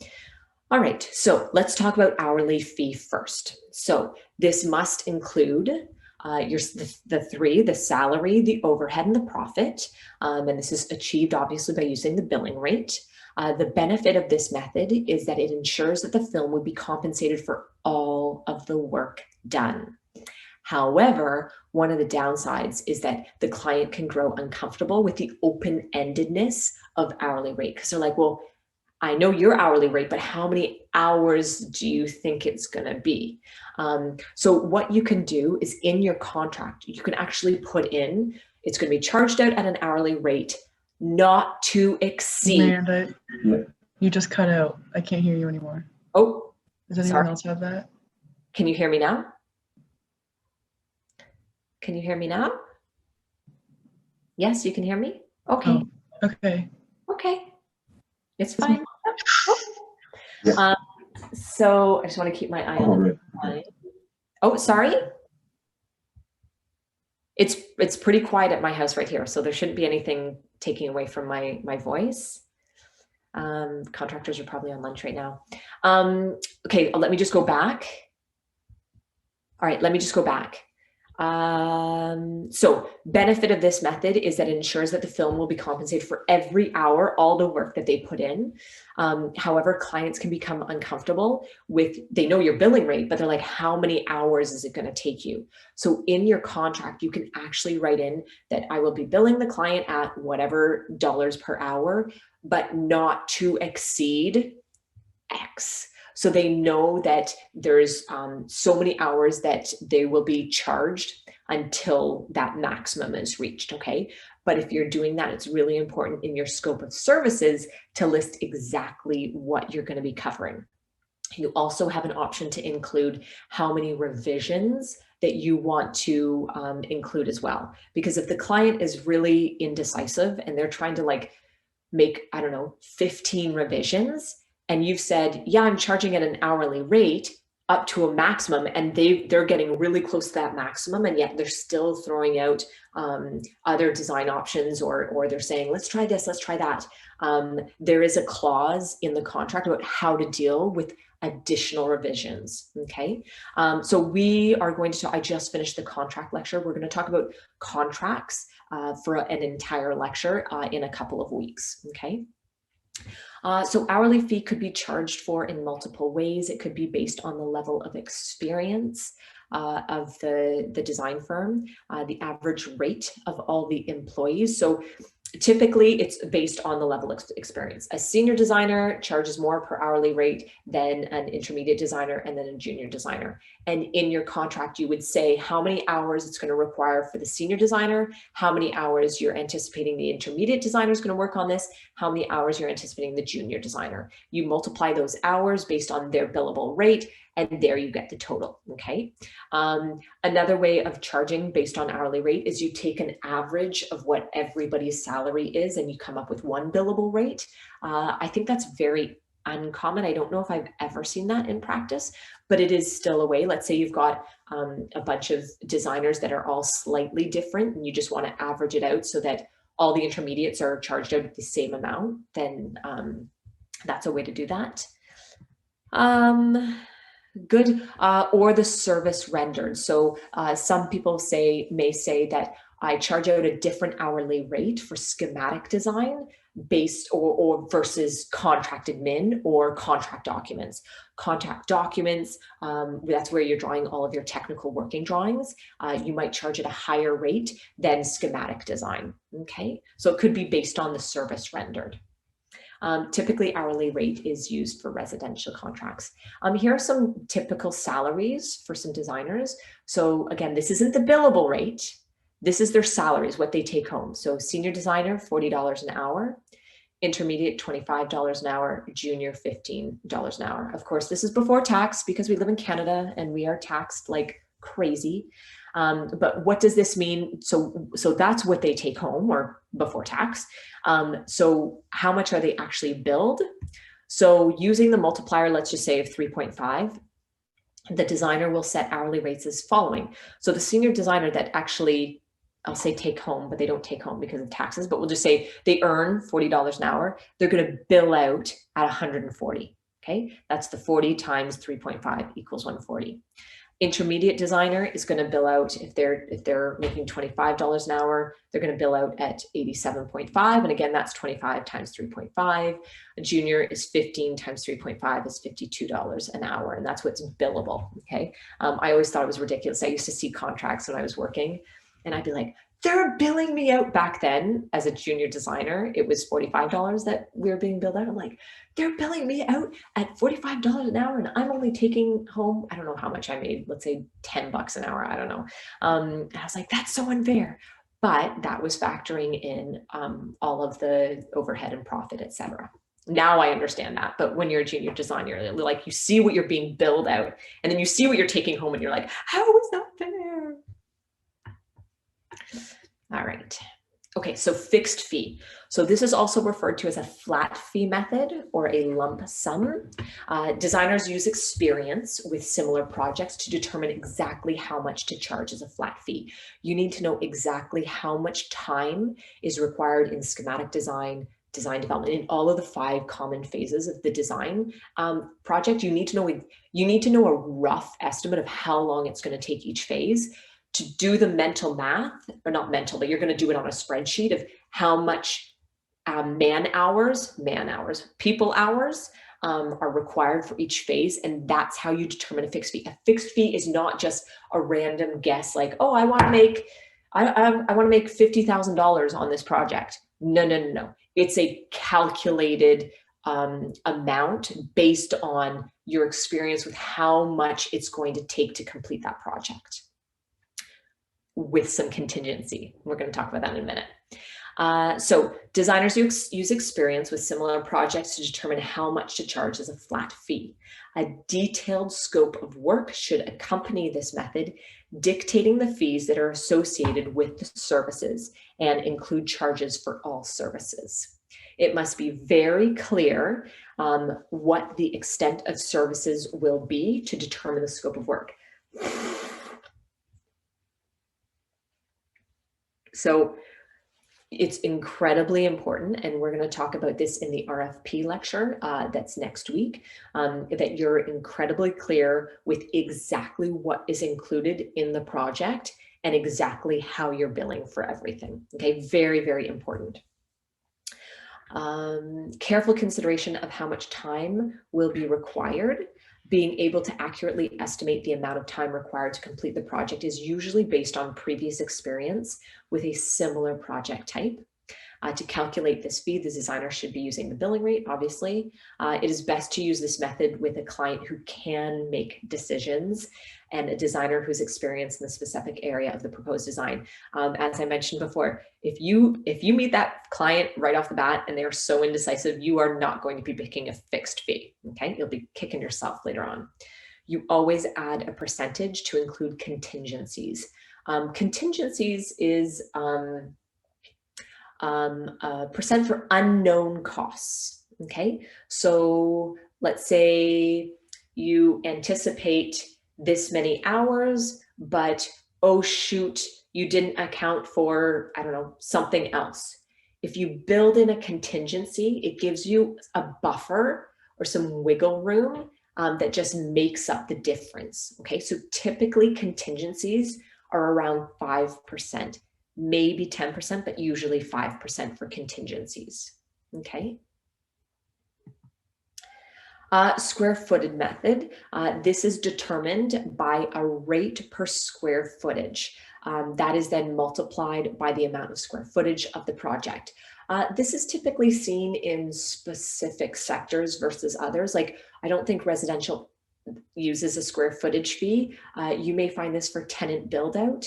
All right, so let's talk about hourly fee first. So this must include the 3, the salary, the overhead, and the profit. And this is achieved obviously by using the billing rate. The benefit of this method is that it ensures that the film would be compensated for all of the work done. However, one of the downsides is that the client can grow uncomfortable with the open-endedness of hourly rate because they're like, well, I know your hourly rate, but how many hours do you think it's going to be? So what you can do is in your contract, you can actually put in, it's going to be charged out at an hourly rate, not to exceed. Amanda, you just cut out. I can't hear you anymore. Oh, does anyone else have that? Can you hear me now? Can you hear me now? Yes, you can hear me? Okay. Oh, okay. Okay. It's fine. So I just want to keep my eye on the line. Oh, sorry. It's pretty quiet at my house right here, so there shouldn't be anything taking away from my voice. Contractors are probably on lunch right now. Okay, let me just go back. All right, let me just go back. So benefit of this method is that it ensures that the film will be compensated for every hour, all the work that they put in. However, clients can become uncomfortable with, they know your billing rate, but they're like, how many hours is it going to take you? So in your contract, you can actually write in that I will be billing the client at whatever dollars per hour, but not to exceed X. So they know that there's so many hours that they will be charged until that maximum is reached, okay? But if you're doing that, it's really important in your scope of services to list exactly what you're going to be covering. You also have an option to include how many revisions that you want to include as well. Because if the client is really indecisive and they're trying to like make, I don't know, 15 revisions, and you've said, yeah, I'm charging at an hourly rate up to a maximum, and they're getting really close to that maximum, and yet they're still throwing out other design options, or they're saying, let's try this, let's try that. There is a clause in the contract about how to deal with additional revisions, okay? So we are going to, I just finished the contract lecture. We're going to talk about contracts for an entire lecture in a couple of weeks, okay? So hourly fee could be charged for in multiple ways. It could be based on the level of experience of the design firm, the average rate of all the employees. So typically it's based on the level of experience. A senior designer charges more per hourly rate than an intermediate designer and then a junior designer. And in your contract, you would say how many hours it's going to require for the senior designer, how many hours you're anticipating the intermediate designer is going to work on this, how many hours you're anticipating the junior designer. You multiply those hours based on their billable rate, and there you get the total, okay? Another way of charging based on hourly rate is you take an average of what everybody's salary is and you come up with one billable rate. I think that's very uncommon. I don't know if I've ever seen that in practice, but it is still a way. Let's say you've got a bunch of designers that are all slightly different and you just want to average it out so that all the intermediates are charged out at the same amount, then that's a way to do that. Good, or the service rendered. So some people may say that I charge out a different hourly rate for schematic design based or versus contracted min or contract documents. Contract documents, that's where you're drawing all of your technical working drawings. You might charge at a higher rate than schematic design, okay? So it could be based on the service rendered. Typically hourly rate is used for residential contracts. Here are some typical salaries for some designers. So again, this isn't the billable rate. This is their salaries, what they take home. So senior designer, $40 an hour, intermediate, $25 an hour, junior, $15 an hour. Of course, this is before tax because we live in Canada and we are taxed like crazy. But what does this mean? So that's what they take home or before tax. So how much are they actually billed? So using the multiplier, let's just say of 3.5, the designer will set hourly rates as following. So the senior designer that actually, I'll say take home, but they don't take home because of taxes, but we'll just say they earn $40 an hour. They're going to bill out at 140. Okay. That's the 40 times 3.5 equals 140. Intermediate designer is going to bill out, if they're making $25 an hour, they're going to bill out at 87.5. And again, that's 25 times 3.5. A junior is 15 times 3.5 is $52 an hour. And that's what's billable. Okay. I always thought it was ridiculous. I used to see contracts when I was working and I'd be like, they're billing me out. Back then as a junior designer, it was $45 that we were being billed out. I'm like, they're billing me out at $45 an hour and I'm only taking home, I don't know how much I made, let's say $10 an hour, I don't know. And I was like, that's so unfair. But that was factoring in all of the overhead and profit, et cetera. Now I understand that. But when you're a junior designer, like you see what you're being billed out and then you see what you're taking home and you're like, how is that fair? All right. Okay, so fixed fee. So this is also referred to as a flat fee method or a lump sum. Designers use experience with similar projects to determine exactly how much to charge as a flat fee. You need to know exactly how much time is required in schematic design, design development, in all of the 5 common phases of the design project. You need to know a rough estimate of how long it's going to take each phase to do the mental math, or not mental, but you're going to do it on a spreadsheet of how much people hours are required for each phase. And that's how you determine a fixed fee. A fixed fee is not just a random guess like, oh, I want to make $50,000 on this project. No. It's a calculated amount based on your experience with how much it's going to take to complete that project, with some contingency. We're going to talk about that in a minute. So designers use experience with similar projects to determine how much to charge as a flat fee. A detailed scope of work should accompany this method, dictating the fees that are associated with the services and include charges for all services. It must be very clear what the extent of services will be to determine the scope of work. So it's incredibly important, and we're going to talk about this in the RFP lecture that's next week, that you're incredibly clear with exactly what is included in the project and exactly how you're billing for everything. Okay, very, very important. Careful consideration of how much time will be required. Being able to accurately estimate the amount of time required to complete the project is usually based on previous experience with a similar project type. To calculate this fee, the designer should be using the billing rate, obviously. It is best to use this method with a client who can make decisions and a designer who's experienced in the specific area of the proposed design. As I mentioned before, if you meet that client right off the bat and they're so indecisive, you are not going to be picking a fixed fee, okay? You'll be kicking yourself later on. You always add a percentage to include contingencies. Contingencies is a percent for unknown costs, okay? So let's say you anticipate this many hours, but oh shoot, you didn't account for, I don't know, something else. If you build in a contingency, it gives you a buffer or some wiggle room that just makes up the difference, okay? So typically contingencies are around 5%. Maybe 10%, but usually 5% for contingencies, okay? Square footage method. This is determined by a rate per square footage. That is then multiplied by the amount of square footage of the project. This is typically seen in specific sectors versus others. Like, I don't think residential uses a square footage fee. You may find this for tenant build out.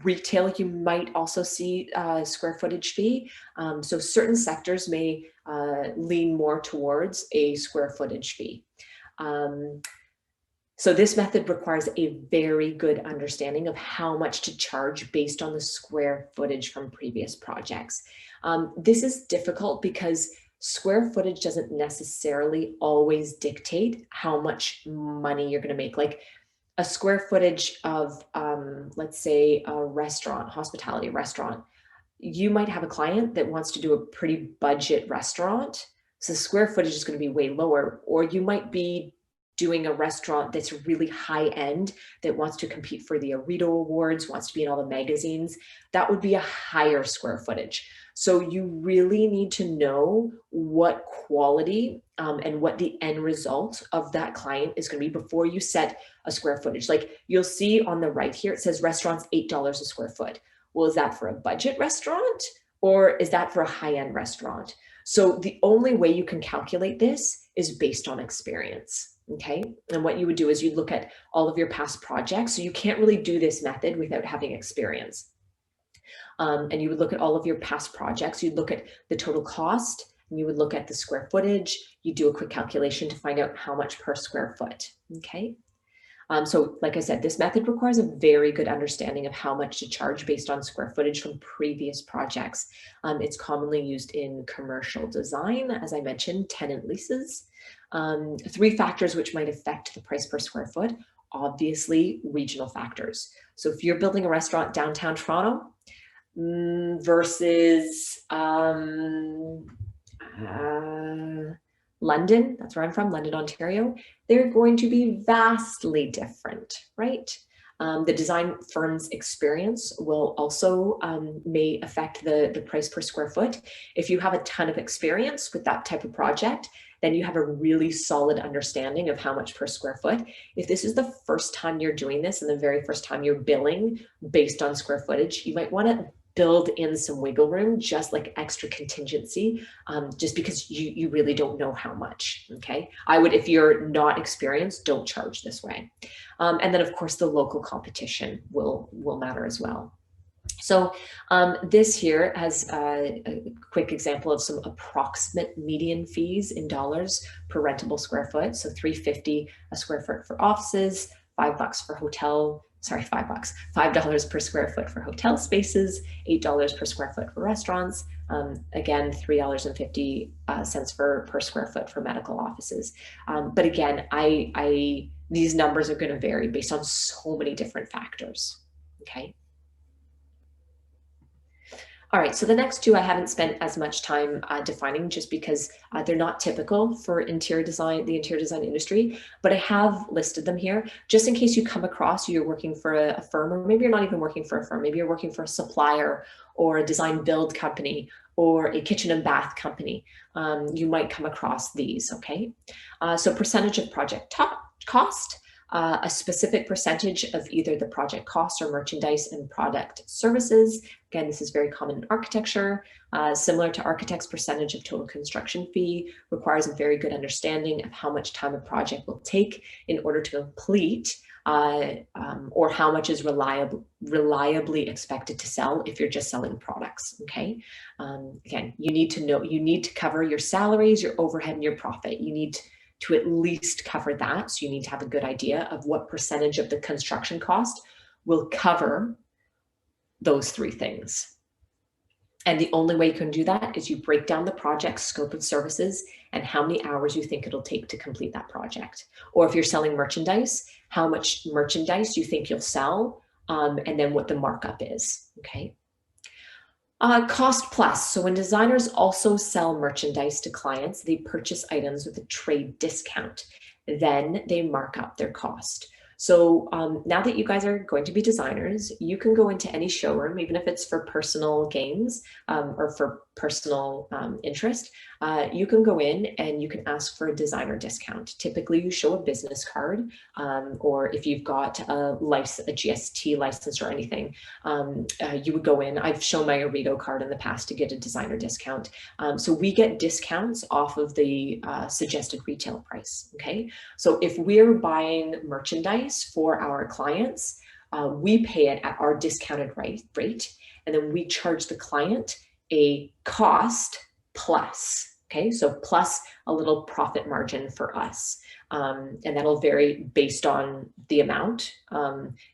Retail, you might also see square footage fee. So certain sectors may lean more towards a square footage fee. So this method requires a very good understanding of how much to charge based on the square footage from previous projects. This is difficult because square footage doesn't necessarily always dictate how much money you're going to make. Like a square footage of, let's say, a restaurant, hospitality restaurant, you might have a client that wants to do a pretty budget restaurant. So the square footage is going to be way lower, or you might be doing a restaurant that's really high end that wants to compete for the Arito Awards, wants to be in all the magazines. That would be a higher square footage. So you really need to know what quality and what the end result of that client is going to be before you set a square footage. Like you'll see on the right here, it says restaurants $8 a square foot. Well, is that for a budget restaurant or is that for a high-end restaurant? So the only way you can calculate this is based on experience. Okay, and what you would do is you'd look at all of your past projects. So you can't really do this method without having experience. And you would look at all of your past projects. You'd look at the total cost, and you would look at the square footage. You do a quick calculation to find out how much per square foot. Okay. So like I said, this method requires a very good understanding of how much to charge based on square footage from previous projects. It's commonly used in commercial design, as I mentioned, tenant leases. 3 factors which might affect the price per square foot. Obviously, regional factors. So if you're building a restaurant downtown Toronto versus London, that's where I'm from, London, Ontario, they're going to be vastly different, right? The design firm's experience will also may affect the price per square foot. If you have a ton of experience with that type of project, then you have a really solid understanding of how much per square foot. If this is the first time you're doing this and the very first time you're billing based on square footage, you might want to build in some wiggle room, just like extra contingency, just because you really don't know how much, okay? I would, if you're not experienced, don't charge this way. And then of course the local competition will matter as well. So this here has a quick example of some approximate median fees in dollars per rentable square foot. So $3.50 a square foot for offices, $5 for hotel, sorry, $5 per square foot for hotel spaces, $8 per square foot for restaurants, again, $3.50 per square foot for medical offices. But again, these numbers are going to vary based on so many different factors, okay? All right, so the next 2 I haven't spent as much time defining just because they're not typical for interior design, the interior design industry, but I have listed them here just in case you come across, you're working for a firm, or maybe you're not even working for a firm, maybe you're working for a supplier or a design build company or a kitchen and bath company. You might come across these, okay? So percentage of project cost, a specific percentage of either the project cost or merchandise and product services. Again, this is very common in architecture. Similar to architect's percentage of total construction fee, requires a very good understanding of how much time a project will take in order to complete, or how much is reliably expected to sell if you're just selling products, okay? Again, you need to know, you need to cover your salaries, your overhead, and your profit. You need to at least cover that. So you need to have a good idea of what percentage of the construction cost will cover those 3 things. And the only way you can do that is you break down the project's scope of services and how many hours you think it'll take to complete that project. Or if you're selling merchandise, how much merchandise you think you'll sell, and then what the markup is, okay? Cost plus. So when designers also sell merchandise to clients, they purchase items with a trade discount. Then they mark up their cost. So now that you guys are going to be designers, you can go into any showroom, even if it's for personal gains or for personal interest. You can go in and you can ask for a designer discount. Typically, you show a business card, or if you've got a GST license or anything, you would go in. I've shown my Origo card in the past to get a designer discount. So we get discounts off of the suggested retail price, okay? So if we're buying merchandise for our clients, we pay it at our discounted rate, and then we charge the client a cost plus, okay? So plus a little profit margin for us. And that'll vary based on the amount.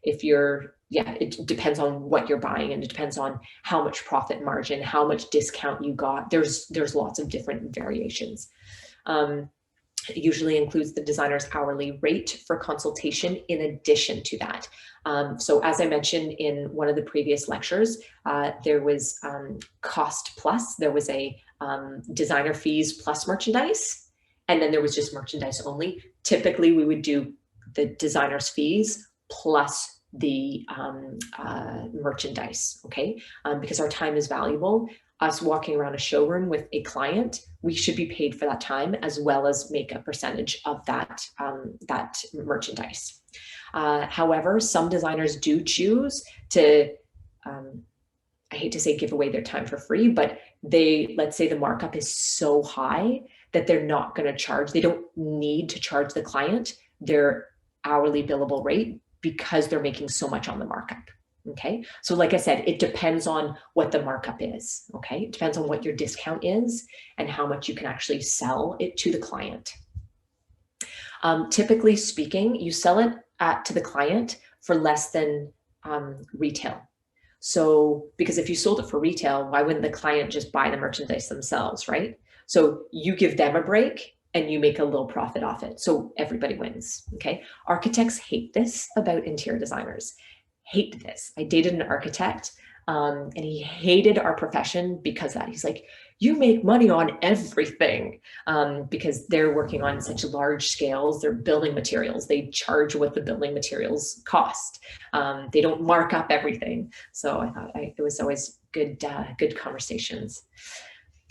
If you're, yeah, it depends on what you're buying, and it depends on how much profit margin, how much discount you got. There's lots of different variations. It usually includes the designer's hourly rate for consultation in addition to that. So as I mentioned in one of the previous lectures, there was cost plus, there was a designer fees plus merchandise, and then there was just merchandise only. Typically we would do the designer's fees plus the merchandise, okay? Because our time is valuable. Us walking around a showroom with a client, we should be paid for that time as well as make a percentage of that, that merchandise. However, some designers do choose to, I hate to say give away their time for free, but let's say the markup is so high that they're not going to charge, they don't need to charge the client their hourly billable rate because they're making so much on the markup. Okay, so like I said, it depends on what the markup is. Okay, it depends on what your discount is and how much you can actually sell it to the client. Typically speaking, you sell it to the client for less than retail. So, because if you sold it for retail, why wouldn't the client just buy the merchandise themselves, right? So you give them a break and you make a little profit off it. So everybody wins, okay? Architects hate this about interior designers. Hate this. I dated an architect and he hated our profession because of that. He's like, you make money on everything because they're working on such large scales. They're building materials. They charge what the building materials cost. They don't mark up everything. So I thought it was always good, good conversations.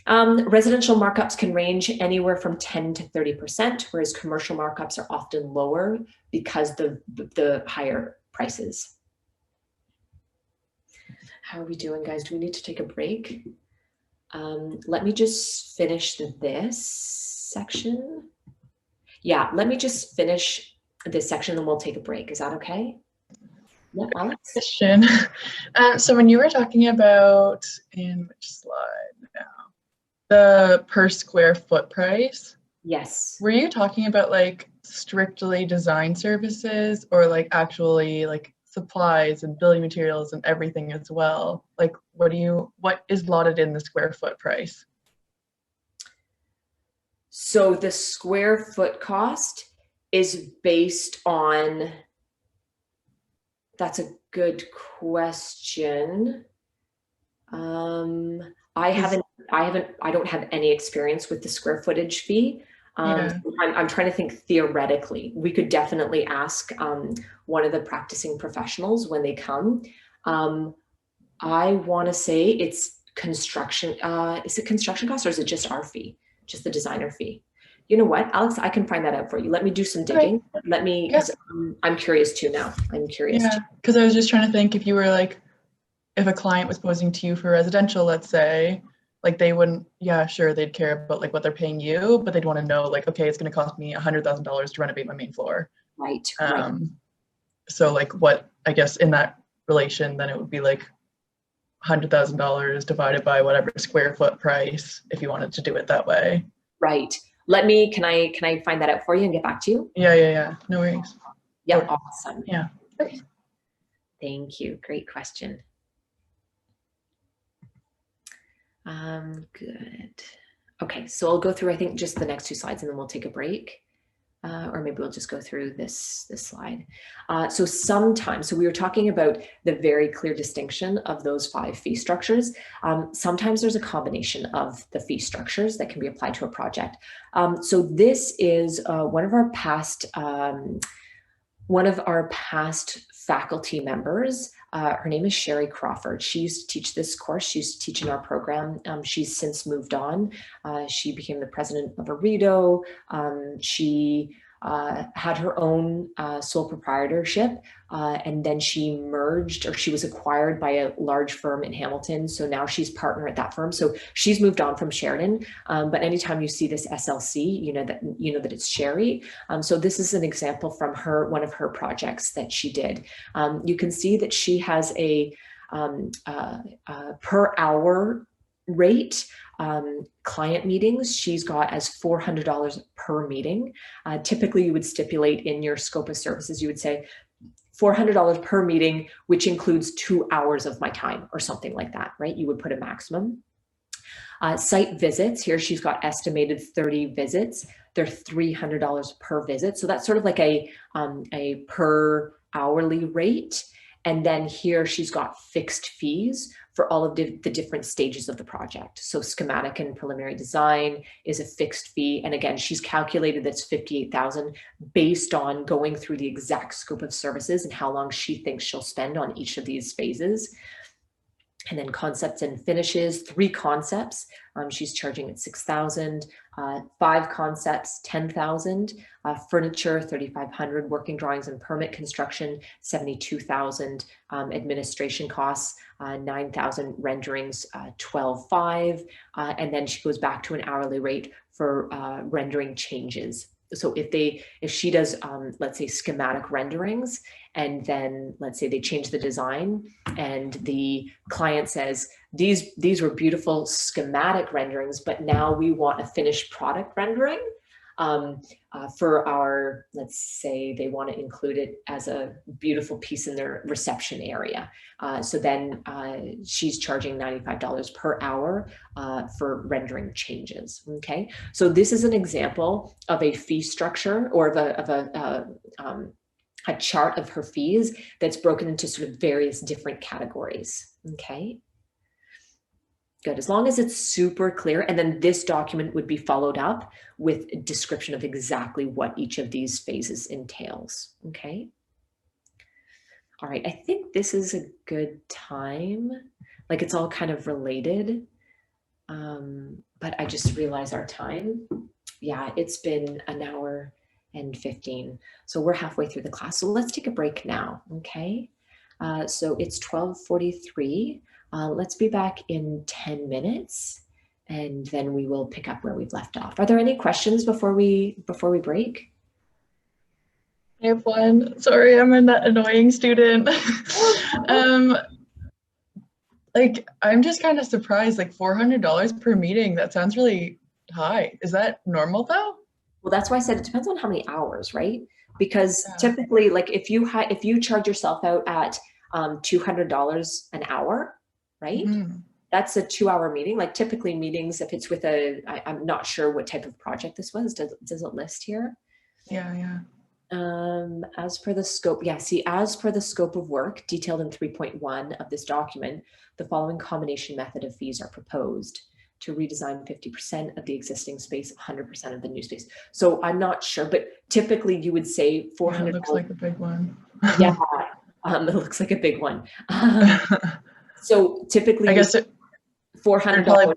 Residential markups can range anywhere from 10 to 30%, whereas commercial markups are often lower because the higher prices. How are we doing, guys? Do we need to take a break? Let me just finish this section. Yeah, let me just finish this section and we'll take a break. Is that okay? Yeah, Alex? Question. So when you were talking about, in which slide now, the per square foot price, Yes. were you talking about like strictly design services or like actually like supplies and building materials and everything as well? Like what is lotted in the square foot price? So the square foot cost is based on, that's a good question. I don't have any experience with the square footage fee. Yeah. So I'm trying to think theoretically. We could definitely ask one of the practicing professionals when they come. I want to say it's construction. Is it construction cost or is it just our fee? Just the designer fee? You know what, Alex, I can find that out for you. Let me do some digging. Okay. Let me, Yeah. I'm curious too now. I'm curious Yeah, too. because I was just trying to think if you were like, if a client was posing to you for residential, let's say, like they wouldn't, yeah, sure, they'd care about like what they're paying you, but they'd want to know like, okay, it's going to cost me $100,000 to renovate my main floor. Right, right. So like what, I guess in that relation, then it would be like $100,000 divided by whatever square foot price, if you wanted to do it that way. Right. Let me, can I find that out for you and get back to you? Yeah. No worries. Yeah, Or, awesome. yeah. Okay. Thank you. Great question. Good. Okay, so I'll go through, I think, just the next two slides and then we'll take a break. Or maybe we'll just go through this slide. So we were talking about the very clear distinction of those 5 fee structures. Sometimes there's a combination of the fee structures that can be applied to a project. So this is one of our past faculty members. Her name is Sherry Crawford. She used to teach this course. She used to teach in our program. She's since moved on. She became the president of Aredo. She had her own sole proprietorship, and then she merged, or she was acquired by a large firm in Hamilton. So now she's partner at that firm. So she's moved on from Sheridan. But anytime you see this SLC, you know that it's Sherry. So this is an example from one of her projects that she did. You can see that she has a per hour rate. Client meetings, she's got as $400 per meeting. Typically, you would stipulate in your scope of services, you would say $400 per meeting, which includes 2 hours of my time or something like that, right? You would put a maximum. Site visits, here she's got estimated 30 visits. They're $300 per visit. So that's sort of like a per hourly rate. And then here she's got fixed fees for all of the different stages of the project. So schematic and preliminary design is a fixed fee. And again, she's calculated that's $58,000 based on going through the exact scope of services and how long she thinks she'll spend on each of these phases. And then concepts and finishes, 3 concepts, she's charging at $6,000, 5 concepts, $10,000, furniture, $3,500, working drawings and permit construction, $72,000, administration costs, $9,000, renderings, $12,500, and then she goes back to an hourly rate for rendering changes. So if she does, let's say, schematic renderings, and then let's say they change the design and the client says, these were beautiful schematic renderings, but now we want a finished product rendering. For our, let's say they want to include it as a beautiful piece in their reception area. So then she's charging $95 per hour for rendering changes. Okay, so this is an example of a fee structure or of a chart of her fees that's broken into sort of various different categories. Okay. Good, as long as it's super clear. And then this document would be followed up with a description of exactly what each of these phases entails. Okay. All right, I think this is a good time. Like it's all kind of related. But I just realized our time. Yeah, it's been an hour and 15. So we're halfway through the class. So let's take a break now. Okay. So it's 12:43. Let's be back in 10 minutes and then we will pick up where we've left off. Are there any questions before we break? I have one. Sorry, I'm an annoying student. Like, I'm just kind of surprised, like $400 per meeting. That sounds really high. Is that normal though? Well, that's why I said it depends on how many hours, right? Because typically, like if you charge yourself out at $200 an hour, right? Mm-hmm. That's a 2-hour meeting. Like typically meetings, if it's with I'm not sure what type of project this was. Does it list here? Yeah. As per the scope, as per the scope of work detailed in 3.1 of this document, the following combination method of fees are proposed: to redesign 50% of the existing space, 100% of the new space. So I'm not sure, but typically you would say $400. Yeah, it looks like a big one. Yeah, it looks like a big one. So typically, I guess $400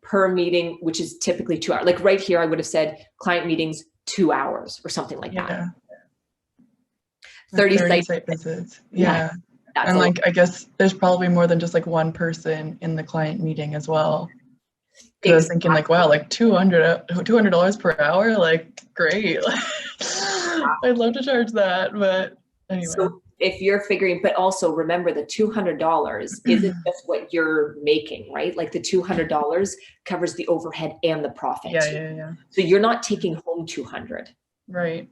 per meeting, which is typically 2 hours. Like right here, I would have said client meetings 2 hours or something like that. 30 site visits. Yeah. That's and like, I guess there's probably more than just like one person in the client meeting as well. Because I was thinking like, wow, like $200 per hour, like great. I'd love to charge that, but anyway. So if you're figuring, but also remember the $200 isn't just what you're making, right? Like the $200 covers the overhead and the profit. Yeah. So you're not taking home 200. Right.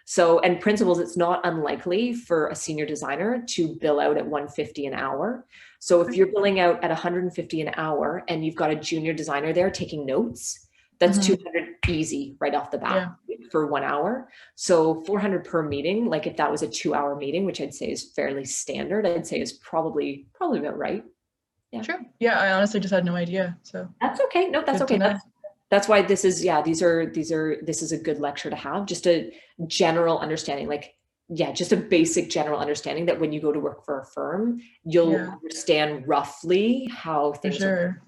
So, and principals, it's not unlikely for a senior designer to bill out at $150 an hour. So if you're billing out at $150 an hour and you've got a junior designer there taking notes, that's $200 easy right off the bat for 1 hour. So $400 per meeting, like if that was a 2-hour meeting, which I'd say is fairly standard, I'd say is probably about right. Yeah. Sure. Yeah, I honestly just had no idea. So that's okay. No, that's okay. That's why this is, this is a good lecture to have, just a general understanding, like, just a basic general understanding that when you go to work for a firm, you'll understand roughly how things are.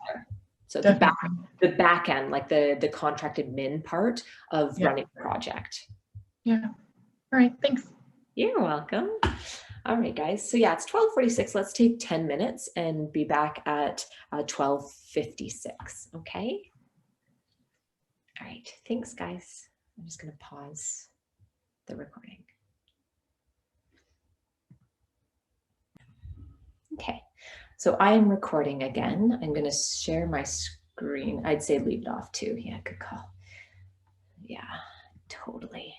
So definitely. the back end, like the contract admin part of running the project. Yeah. All right. Thanks. You're welcome. All right, guys. So it's 12:46. Let's take 10 minutes and be back at 12:56. Okay. All right, thanks guys. I'm just gonna pause the recording. Okay, so I am recording again. I'm gonna share my screen. I'd say leave it off too. Yeah, good call. Yeah, totally.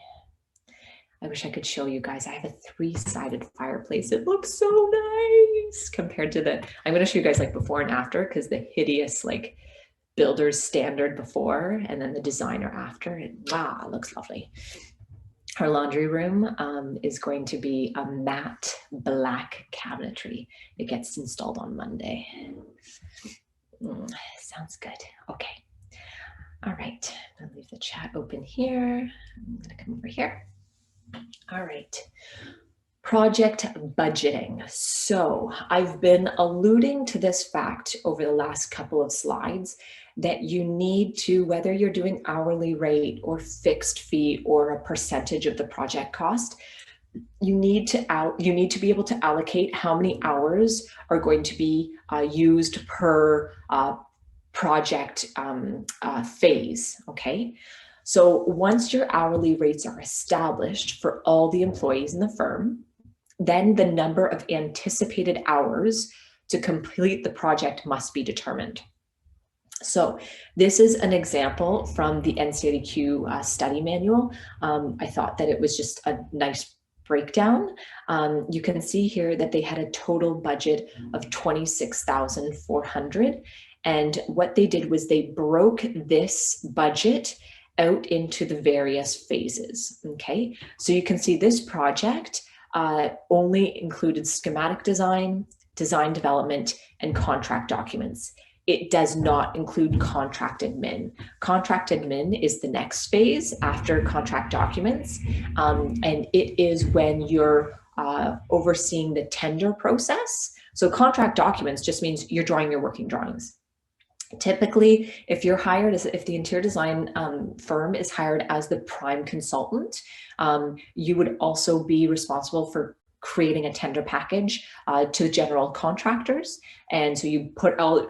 I wish I could show you guys. I have a 3-sided fireplace. It looks so nice compared to I'm gonna show you guys like before and after, because the hideous like builder's standard before and then the designer after, and wow, it looks lovely. Our laundry room is going to be a matte black cabinetry. It gets installed on Monday. Sounds good. Okay. All right. I'm gonna leave the chat open here. I'm gonna come over here. All right. Project budgeting. So I've been alluding to this fact over the last couple of slides that you need to, whether you're doing hourly rate or fixed fee or a percentage of the project cost, you need to be able to allocate how many hours are going to be used per project phase. Okay. So once your hourly rates are established for all the employees in the firm, then the number of anticipated hours to complete the project must be determined. So this is an example from the NCADQ study manual. I thought that it was just a nice breakdown. You can see here that they had a total budget of 26,400. And what they did was they broke this budget out into the various phases, okay? So you can see this project only included schematic design, design development, and contract documents. It does not include contract admin. Contract admin is the next phase after contract documents, and it is when you're overseeing the tender process. So contract documents just means you're drawing your working drawings. Typically, if you're hired as, if the interior design firm is hired as the prime consultant, you would also be responsible for creating a tender package to general contractors. And so you put out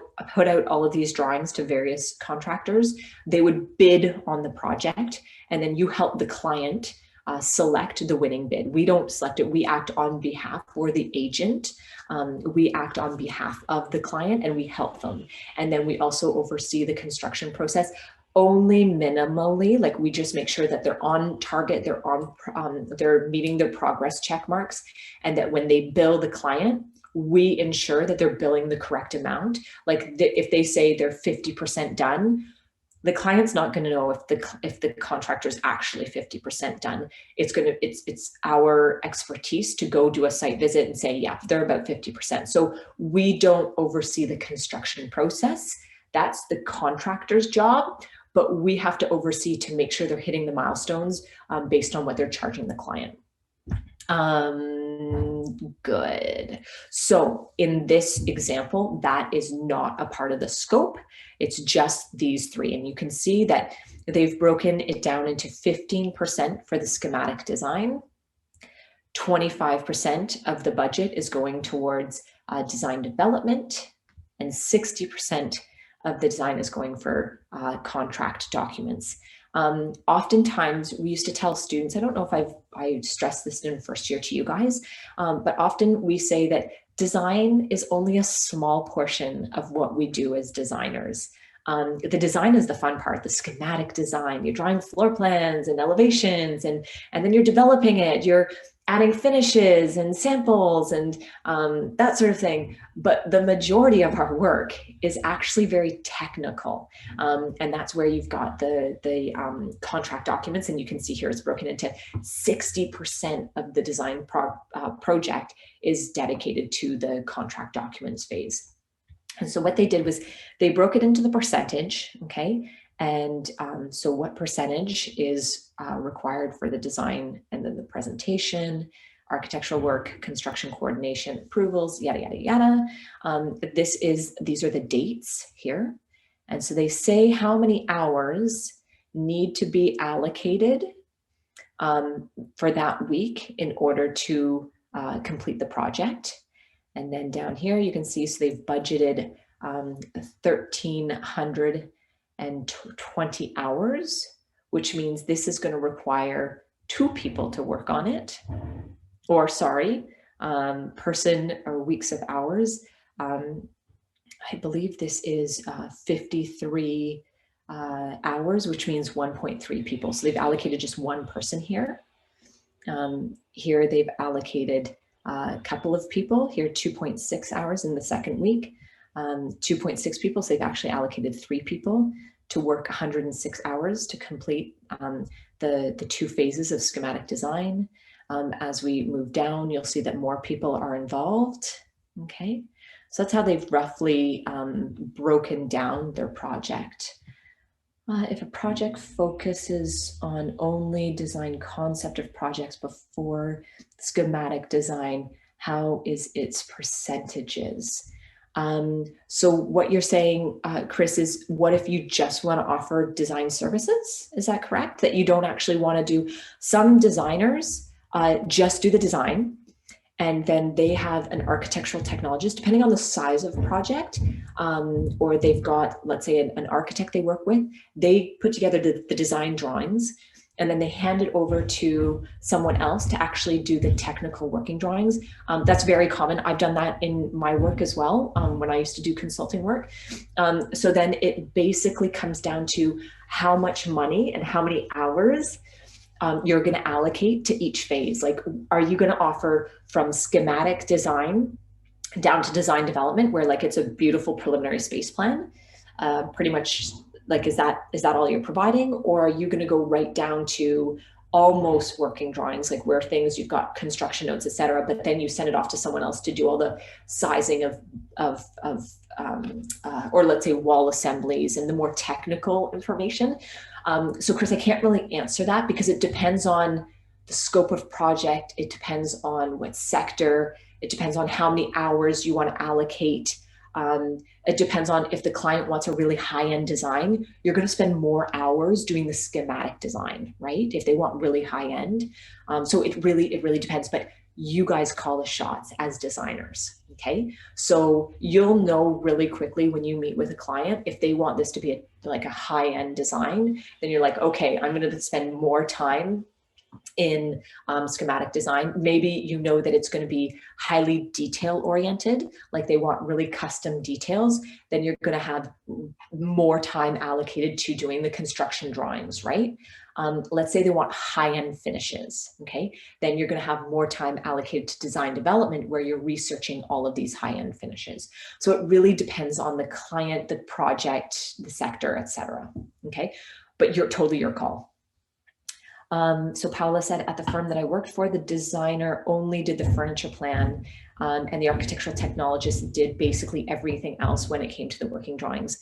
all of these drawings to various contractors. They would bid on the project, and then you help the client select the winning bid. We don't select it, we act on behalf, or the agent. We act on behalf of the client and we help them. And then we also oversee the construction process only minimally, like we just make sure that they're on target, they're meeting their progress check marks, and that when they bill the client, we ensure that they're billing the correct amount. Like if they say they're 50% done, the client's not going to know if the contractor's actually 50% done. It's our expertise to go do a site visit and say, yeah, they're about 50%. So we don't oversee the construction process. That's the contractor's job, but we have to oversee to make sure they're hitting the milestones based on what they're charging the client. Good. So in this example, that is not a part of the scope. It's just these three. And you can see that they've broken it down into 15% for the schematic design. 25% of the budget is going towards design development, and 60% of the design is going for contract documents. Oftentimes we used to tell students, I don't know if I stressed this in first year to you guys, but often we say that design is only a small portion of what we do as designers. The design is the fun part, the schematic design. You're drawing floor plans and elevations, and then you're developing it. You're adding finishes and samples and that sort of thing. But the majority of our work is actually very technical. And that's where you've got the contract documents, and you can see here it's broken into 60% of the design project is dedicated to the contract documents phase. And so what they did was they broke it into the percentage, okay? And so what percentage is required for the design, and then the presentation, architectural work, construction coordination, approvals, yada, yada, yada. These are the dates here. And so they say how many hours need to be allocated for that week in order to complete the project. And then down here you can see, so they've budgeted 1,320 hours, which means this is going to require 2 people to work on it, or sorry, person or weeks of hours. I believe this is 53 hours, which means 1.3 people. So they've allocated just 1 person here. Here they've allocated a couple of people here, 2.6 hours in the second week, 2.6 people. So they've actually allocated 3 people to work 106 hours to complete the 2 phases of schematic design. As we move down, you'll see that more people are involved. Okay, so that's how they've roughly broken down their project. If a project focuses on only design concept of projects before schematic design, how is its percentages? So what you're saying, Chris, is what if you just want to offer design services? Is that correct? That you don't actually want to do, some designers just do the design, and then they have an architectural technologist, depending on the size of the project, or they've got, let's say, an architect they work with. They put together the design drawings, and then they hand it over to someone else to actually do the technical working drawings. That's very common. I've done that in my work as well when I used to do consulting work. So then it basically comes down to how much money and how many hours you're going to allocate to each phase. Like, are you going to offer from schematic design down to design development, where like it's a beautiful preliminary space plan, pretty much like, is that all you're providing? Or are you going to go right down to almost working drawings, like where things, you've got construction notes, etc., but then you send it off to someone else to do all the sizing of or let's say wall assemblies and the more technical information. So Chris, I can't really answer that because it depends on the scope of project. It depends on what sector. It depends on how many hours you want to allocate. It depends on if the client wants a really high-end design, you're going to spend more hours doing the schematic design, right? If they want really high-end. So it really depends, but you guys call the shots as designers, okay? So you'll know really quickly when you meet with a client, if they want this to be like a high-end design, then you're like, okay, I'm going to spend more time in schematic design. Maybe you know that it's going to be highly detail oriented, like they want really custom details, then you're going to have more time allocated to doing the construction drawings, right? Let's say they want high-end finishes, okay? Then you're going to have more time allocated to design development, where you're researching all of these high-end finishes. So it really depends on the client, the project, the sector, etc. Okay, but you're totally your call. So Paula said, at the firm that I worked for, the designer only did the furniture plan, and the architectural technologist did basically everything else when it came to the working drawings.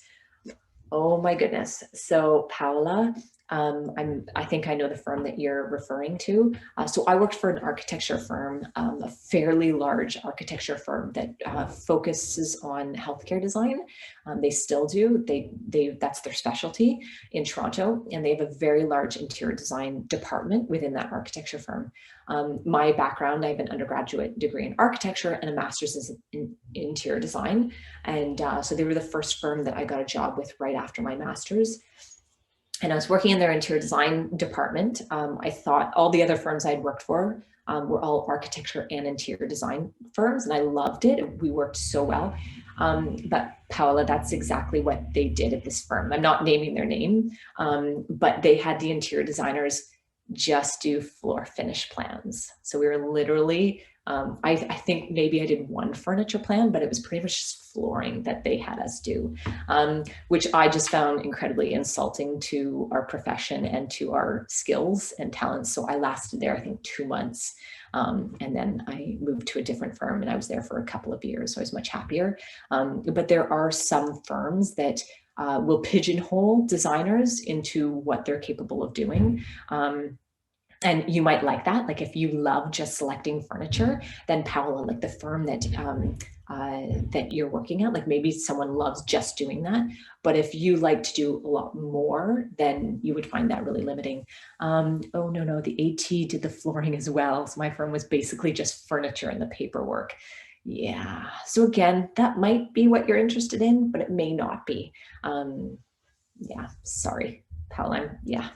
Oh my goodness. So Paula, I think I know the firm that you're referring to. So I worked for an architecture firm, a fairly large architecture firm that focuses on healthcare design. They still do. That's their specialty in Toronto, and they have a very large interior design department within that architecture firm. My background, I have an undergraduate degree in architecture and a master's in interior design. And so they were the first firm that I got a job with right after my master's. And I was working in their interior design department. I thought all the other firms I'd worked for were all architecture and interior design firms, and I loved it. We worked so well. But Paola, that's exactly what they did at this firm. I'm not naming their name, but they had the interior designers just do floor finish plans. So we were literally, I think maybe I did one furniture plan, but it was pretty much just flooring that they had us do, which I just found incredibly insulting to our profession and to our skills and talents. So I lasted there, I think, 2 months. And then I moved to a different firm, and I was there for a couple of years. So I was much happier. But there are some firms that will pigeonhole designers into what they're capable of doing. And you might like that. Like if you love just selecting furniture, then Paola, like the firm that that you're working at, like maybe someone loves just doing that. But if you like to do a lot more, then you would find that really limiting. Oh no, the AT did the flooring as well. So my firm was basically just furniture and the paperwork. Yeah. So again, that might be what you're interested in, but it may not be. Yeah. Sorry, Paola. Yeah.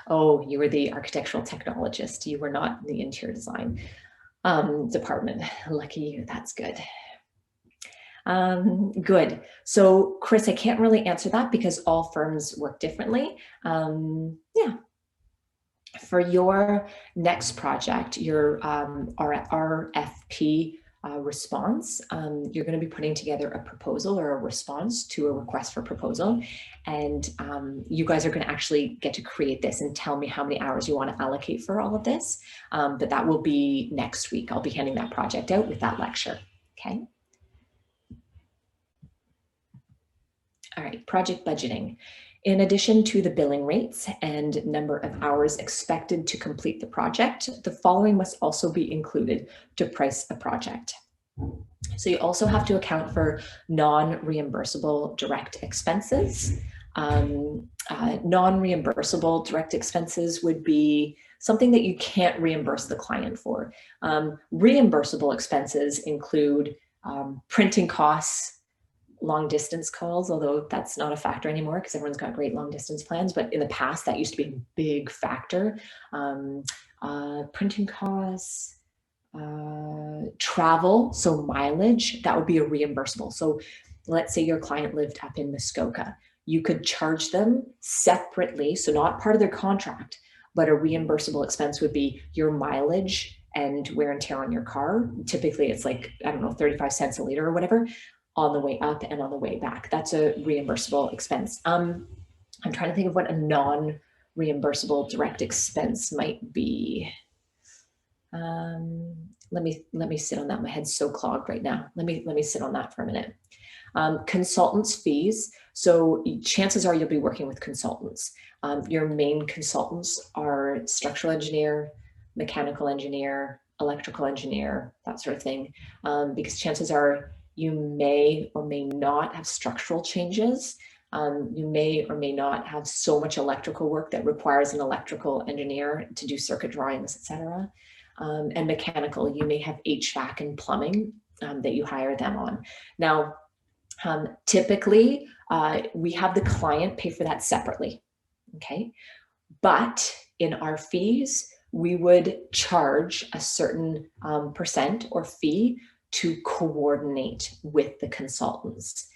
Oh, you were the architectural technologist. You were not the interior design department. Lucky you, that's good. Good. So Chris, I can't really answer that because all firms work differently. Yeah. For your next project, your RFP response, you're going to be putting together a proposal or a response to a request for proposal. And you guys are going to actually get to create this and tell me how many hours you want to allocate for all of this. But that will be next week. I'll be handing that project out with that lecture. Okay. All right, project budgeting. In addition to the billing rates and number of hours expected to complete the project, the following must also be included to price a project. So you also have to account for non-reimbursable direct expenses. Non-reimbursable direct expenses would be something that you can't reimburse the client for. Reimbursable expenses include printing costs, long distance calls, although that's not a factor anymore because everyone's got great long distance plans. But in the past, that used to be a big factor. Printing costs, travel, so mileage, that would be a reimbursable. So let's say your client lived up in Muskoka. You could charge them separately, so not part of their contract, but a reimbursable expense would be your mileage and wear and tear on your car. Typically it's like, I don't know, 35 cents a liter or whatever on the way up and on the way back. That's a reimbursable expense. I'm trying to think of what a non-reimbursable direct expense might be. Let me sit on that. My head's so clogged right now. Let me sit on that for a minute. Consultants' fees. So chances are you'll be working with consultants. Your main consultants are structural engineer, mechanical engineer, electrical engineer, that sort of thing. Because chances are you may or may not have structural changes. You may or may not have so much electrical work that requires an electrical engineer to do circuit drawings, etc. And mechanical, you may have HVAC and plumbing that you hire them on. Now, typically, we have the client pay for that separately, okay? But in our fees, we would charge a certain percent or fee to coordinate with the consultants.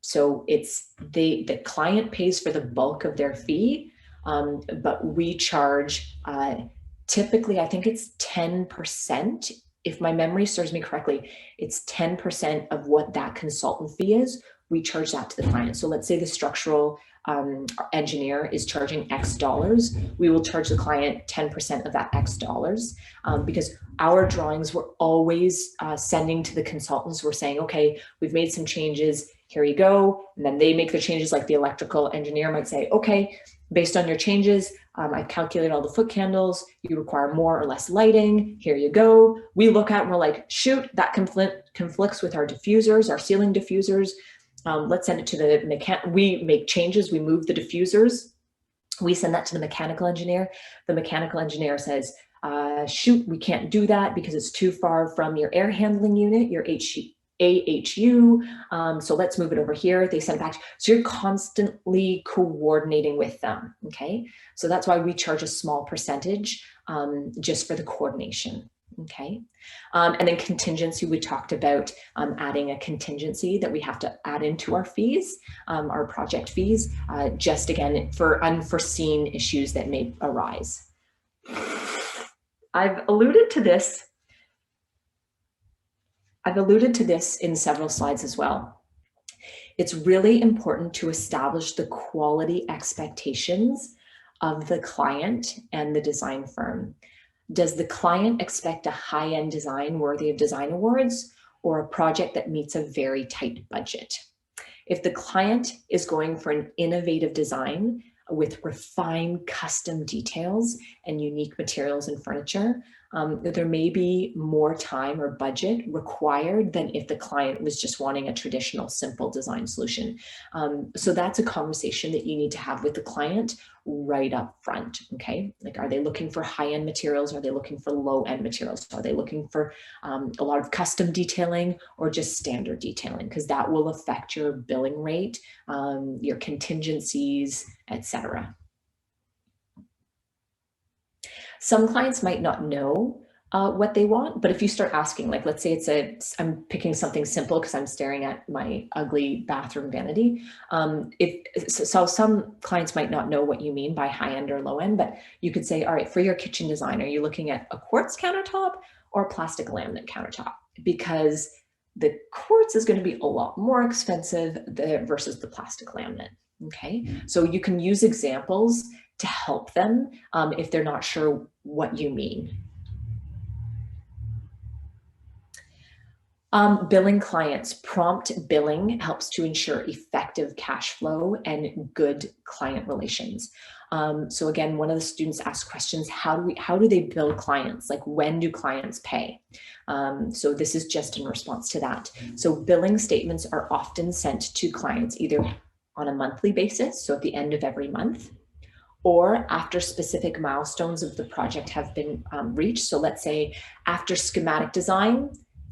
So it's the client pays for the bulk of their fee, but we charge typically, I think it's 10%. If my memory serves me correctly, it's 10% of what that consultant fee is. We charge that to the client. So let's say the structural engineer is charging X dollars. We will charge the client 10% of that X dollars because our drawings we're always sending to the consultants. We're saying, okay, we've made some changes. Here you go. And then they make the changes, like the electrical engineer might say, okay, based on your changes, I've calculated all the foot candles. You require more or less lighting. Here you go. We look at and we're like, shoot, that conflicts with our diffusers, our ceiling diffusers. Let's send it to the mechanic. We make changes. We move the diffusers. We send that to the mechanical engineer. The mechanical engineer says, shoot, we can't do that because it's too far from your air handling unit, your AHU, so let's move it over here. They send it back. So you're constantly coordinating with them, okay? So that's why we charge a small percentage just for the coordination, okay? And then contingency, we talked about adding a contingency that we have to add into our fees, our project fees, just again, for unforeseen issues that may arise. I've alluded to this in several slides as well. It's really important to establish the quality expectations of the client and the design firm. Does the client expect a high-end design worthy of design awards or a project that meets a very tight budget? If the client is going for an innovative design with refined custom details and unique materials and furniture, there may be more time or budget required than if the client was just wanting a traditional simple design solution. So that's a conversation that you need to have with the client right up front, okay? Like, are they looking for high-end materials? Are they looking for low-end materials? Are they looking for a lot of custom detailing or just standard detailing? Because that will affect your billing rate, your contingencies, etc. Some clients might not know what they want, but if you start asking, like, let's say I'm picking something simple because I'm staring at my ugly bathroom vanity. So some clients might not know what you mean by high end or low end, but you could say, all right, for your kitchen design, are you looking at a quartz countertop or a plastic laminate countertop? Because the quartz is going to be a lot more expensive versus the plastic laminate. Okay, so you can use examples to help them if they're not sure what you mean. Billing clients. Prompt billing helps to ensure effective cash flow and good client relations. So again, one of the students asked questions, how do they bill clients? Like, when do clients pay? So this is just in response to that. So billing statements are often sent to clients either on a monthly basis, so at the end of every month, or after specific milestones of the project have been reached. So let's say after schematic design,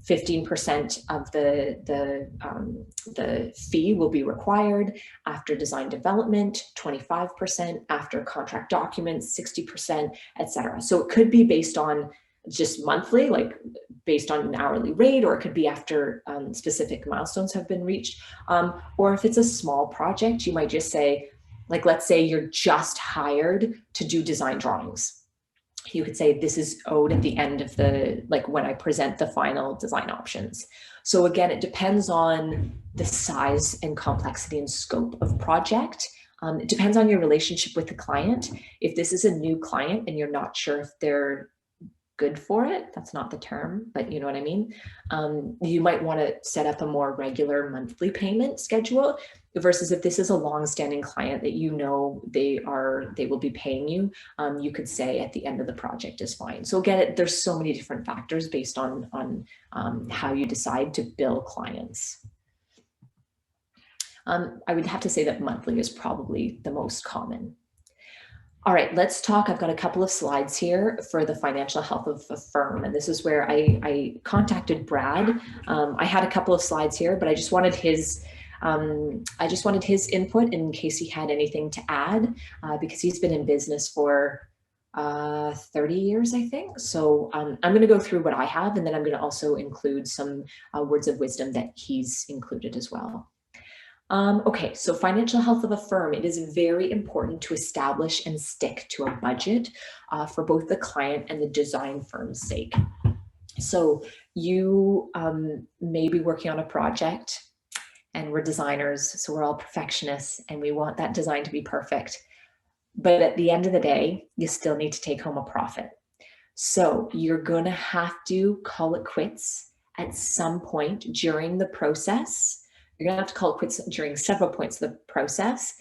15% of the fee will be required after design development, 25% after contract documents, 60%, etc. So it could be based on just monthly, like based on an hourly rate, or it could be after specific milestones have been reached. Or if it's a small project, you might just say, like, let's say you're just hired to do design drawings. You could say this is owed at the end of the, like when I present the final design options. So again, it depends on the size and complexity and scope of project. It depends on your relationship with the client. If this is a new client and you're not sure if they're good for it, that's not the term, but you know what I mean. You might want to set up a more regular monthly payment schedule versus if this is a long-standing client that you know they will be paying you, you could say at the end of the project is fine. So again, there's so many different factors based on how you decide to bill clients. I would have to say that monthly is probably the most common. All right, let's talk. I've got a couple of slides here for the financial health of a firm. And this is where I contacted Brad. I had a couple of slides here, but I just wanted his input in case he had anything to add, because he's been in business for 30 years, I think. So I'm going to go through what I have, and then I'm going to also include some words of wisdom that he's included as well. Okay, so financial health of a firm, it is very important to establish and stick to a budget for both the client and the design firm's sake. So you may be working on a project, and we're designers, so we're all perfectionists and we want that design to be perfect. But at the end of the day, you still need to take home a profit. So you're going to have to call it quits at some point during the process. You're going to have to call it quits during several points of the process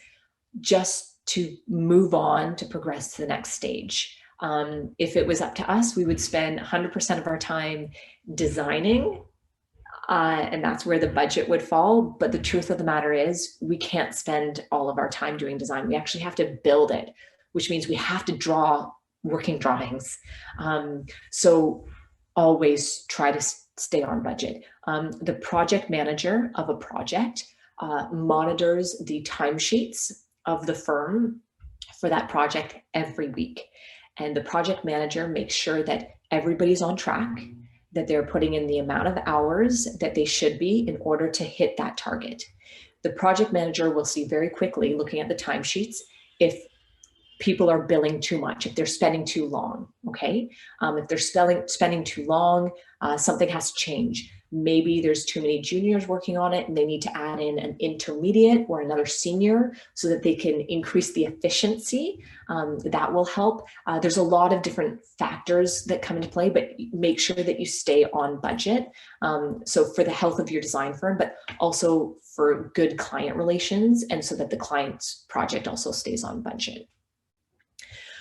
just to move on to progress to the next stage. If it was up to us, we would spend 100% of our time designing, and that's where the budget would fall. But the truth of the matter is we can't spend all of our time doing design. We actually have to build it, which means we have to draw working drawings. So always try to stay on budget. The project manager of a project monitors the timesheets of the firm for that project every week. And the project manager makes sure that everybody's on track, that they're putting in the amount of hours that they should be in order to hit that target. The project manager will see very quickly, looking at the timesheets, if people are billing too much, if they're spending too long, okay? If they're spending too long, something has to change. Maybe there's too many juniors working on it and they need to add in an intermediate or another senior so that they can increase the efficiency. That will help. There's a lot of different factors that come into play, but make sure that you stay on budget. So for the health of your design firm, but also for good client relations, and so that the client's project also stays on budget.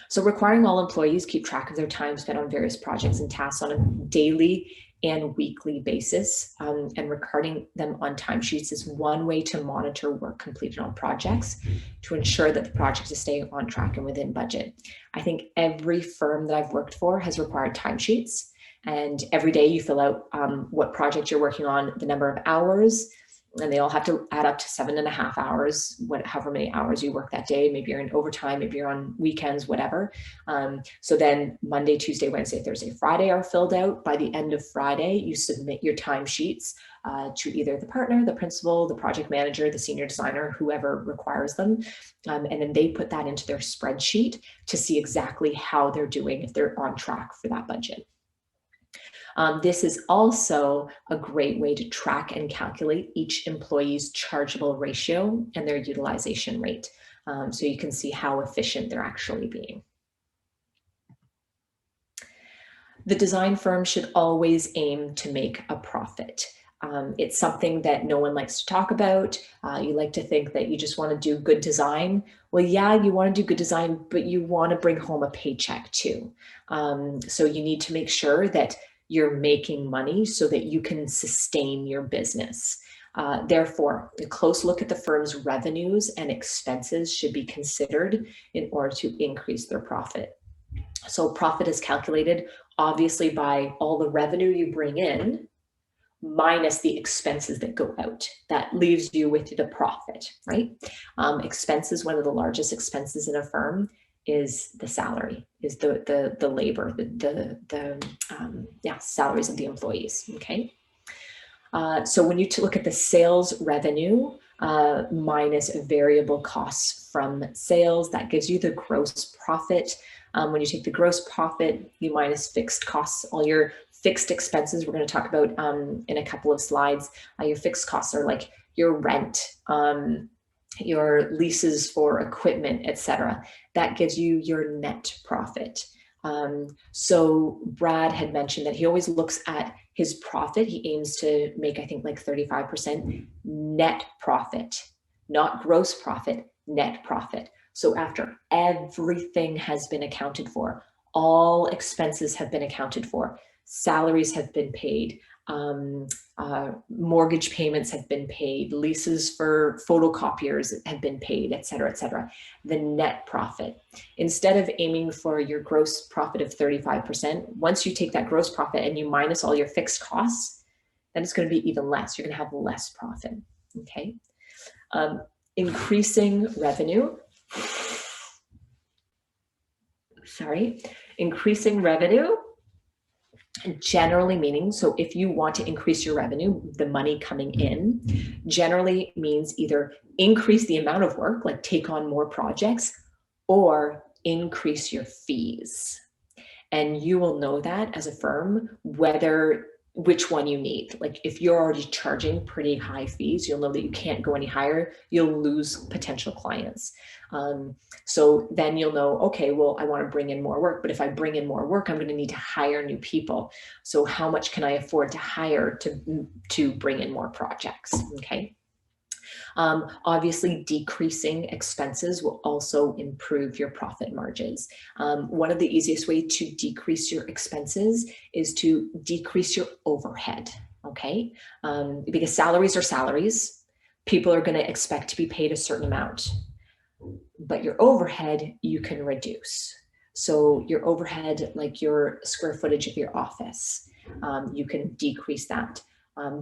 So requiring all employees keep track of their time spent on various projects and tasks on a daily and weekly basis, and recording them on timesheets is one way to monitor work completed on projects to ensure that the project is staying on track and within budget. I think every firm that I've worked for has required timesheets, and every day you fill out what project you're working on, the number of hours, and they all have to add up to 7.5 hours, however many hours you work that day. Maybe you're in overtime, maybe you're on weekends, whatever. So then Monday, Tuesday, Wednesday, Thursday, Friday are filled out. By the end of Friday, you submit your timesheets to either the partner, the principal, the project manager, the senior designer, whoever requires them. And then they put that into their spreadsheet to see exactly how they're doing, if they're on track for that budget. This is also a great way to track and calculate each employee's chargeable ratio and their utilization rate. So you can see how efficient they're actually being. The design firm should always aim to make a profit. It's something that no one likes to talk about. You like to think that you just want to do good design. Well, yeah, you want to do good design, but you want to bring home a paycheck too. So you need to make sure that you're making money so that you can sustain your business. Therefore, a close look at the firm's revenues and expenses should be considered in order to increase their profit. So profit is calculated obviously by all the revenue you bring in minus the expenses that go out. That leaves you with the profit, right? Expenses, one of the largest expenses in a firm is the salary, is the labor, salaries of the employees, okay? So when you look at the sales revenue minus variable costs from sales, that gives you the gross profit. When you take the gross profit, you minus fixed costs, all your fixed expenses we're going to talk about in a couple of slides. Your fixed costs are like your rent, your leases for equipment, etc. That gives you your net profit. So Brad had mentioned that he always looks at his profit. He aims to make, I think, like 35% net profit, not gross profit, net profit. So after everything has been accounted for, all expenses have been accounted for, salaries have been paid, mortgage payments have been paid, leases for photocopiers have been paid, et cetera, the net profit. Instead of aiming for your gross profit of 35%, once you take that gross profit and you minus all your fixed costs, then it's going to be even less. You're going to have less profit, okay? Increasing revenue. Increasing revenue generally meaning, so if you want to increase your revenue, the money coming in, generally means either increase the amount of work, like take on more projects, or increase your fees. And you will know that as a firm, which one you need. Like if you're already charging pretty high fees, you'll know that you can't go any higher, you'll lose potential clients. So then you'll know, okay, well, I want to bring in more work, but if I bring in more work, I'm going to need to hire new people. So how much can I afford to hire to bring in more projects? Okay. Obviously, decreasing expenses will also improve your profit margins. One of the easiest way to decrease your expenses is to decrease your overhead, okay? Because salaries are salaries. People are going to expect to be paid a certain amount, but your overhead you can reduce. So your overhead, like your square footage of your office, you can decrease that.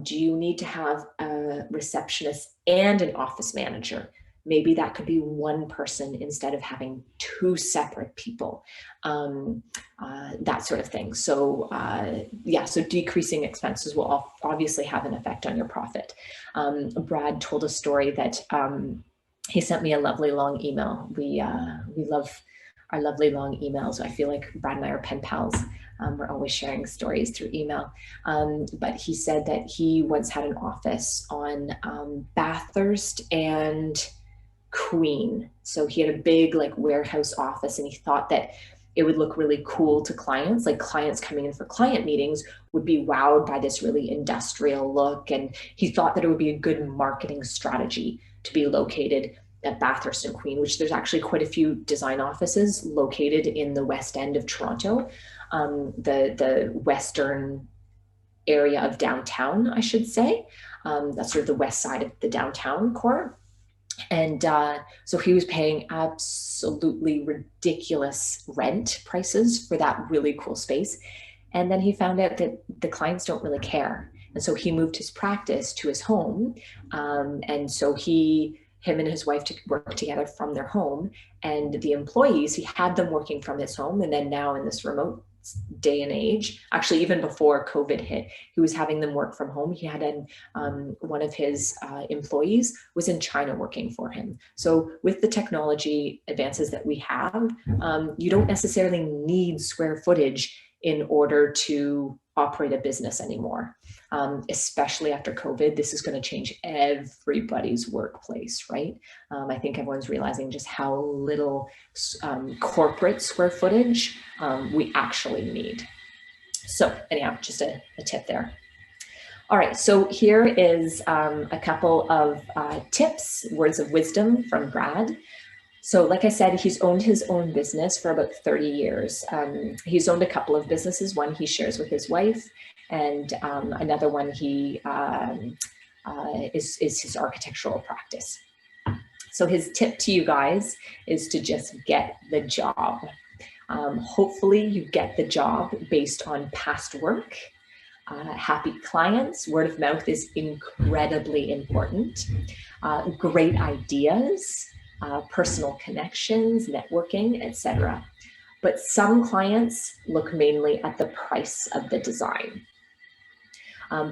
Do you need to have a receptionist and an office manager? Maybe that could be one person instead of having two separate people, that sort of thing. So so decreasing expenses will obviously have an effect on your profit. Brad told a story that he sent me a lovely long email. We love our lovely long emails. I feel like Brad and I are pen pals. We're always sharing stories through email. But he said that he once had an office on Bathurst and Queen. So he had a big like warehouse office, and he thought that it would look really cool to clients. Like clients coming in for client meetings would be wowed by this really industrial look. And he thought that it would be a good marketing strategy to be located at Bathurst and Queen, which there's actually quite a few design offices located in the West End of Toronto, the western area of downtown, I should say. That's sort of the west side of the downtown core. And so he was paying absolutely ridiculous rent prices for that really cool space. And then he found out that the clients don't really care. And so he moved his practice to his home. And so him and his wife to work together from their home, and the employees, he had them working from his home. And then now in this remote day and age, actually even before COVID hit, he was having them work from home. He had one of his employees was in China working for him. So with the technology advances that we have, you don't necessarily need square footage in order to operate a business anymore. Especially after COVID, this is going to change everybody's workplace, right? I think everyone's realizing just how little corporate square footage we actually need. So anyhow, just a tip there. All right, so here is a couple of tips, words of wisdom from Brad. So like I said, he's owned his own business for about 30 years. He's owned a couple of businesses. One he shares with his wife, and another one he is his architectural practice. So his tip to you guys is to just get the job. Hopefully you get the job based on past work. Happy clients, word of mouth is incredibly important. Great ideas, personal connections, networking, etc. But some clients look mainly at the price of the design.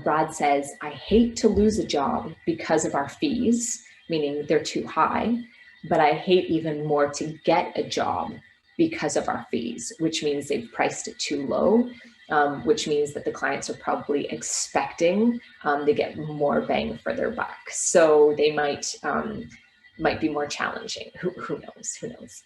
Brad says, I hate to lose a job because of our fees, meaning they're too high, but I hate even more to get a job because of our fees, which means they've priced it too low, which means that the clients are probably expecting they get more bang for their buck. So they might be more challenging. Who knows?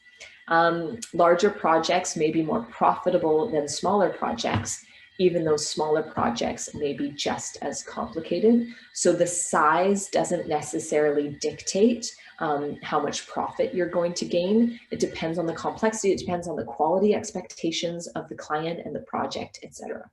Larger projects may be more profitable than smaller projects, even though smaller projects may be just as complicated. So the size doesn't necessarily dictate how much profit you're going to gain. It depends on the complexity, it depends on the quality expectations of the client and the project, etc.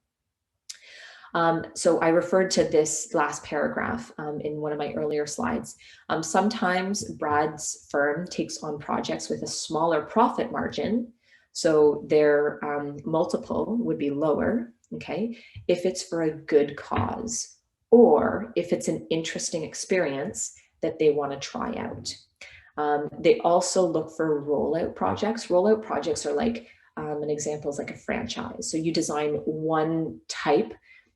So I referred to this last paragraph in one of my earlier slides. Sometimes Brad's firm takes on projects with a smaller profit margin, so their multiple would be lower, okay, if it's for a good cause, or if it's an interesting experience that they want to try out. They also look for rollout projects. Rollout projects are like, an example is like a franchise. So you design one type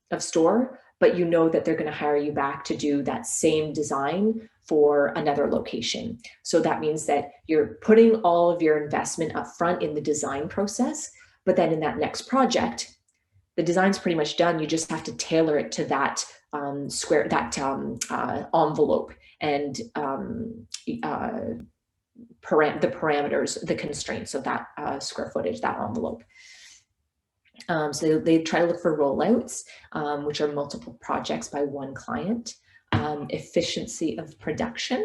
of store, but you know that they're going to hire you back to do that same design for another location. So that means that you're putting all of your investment up front in the design process, but then in that next project, the design's pretty much done. You just have to tailor it to that envelope and the parameters, the constraints of that square footage, that envelope. So they try to look for rollouts, which are multiple projects by one client, efficiency of production,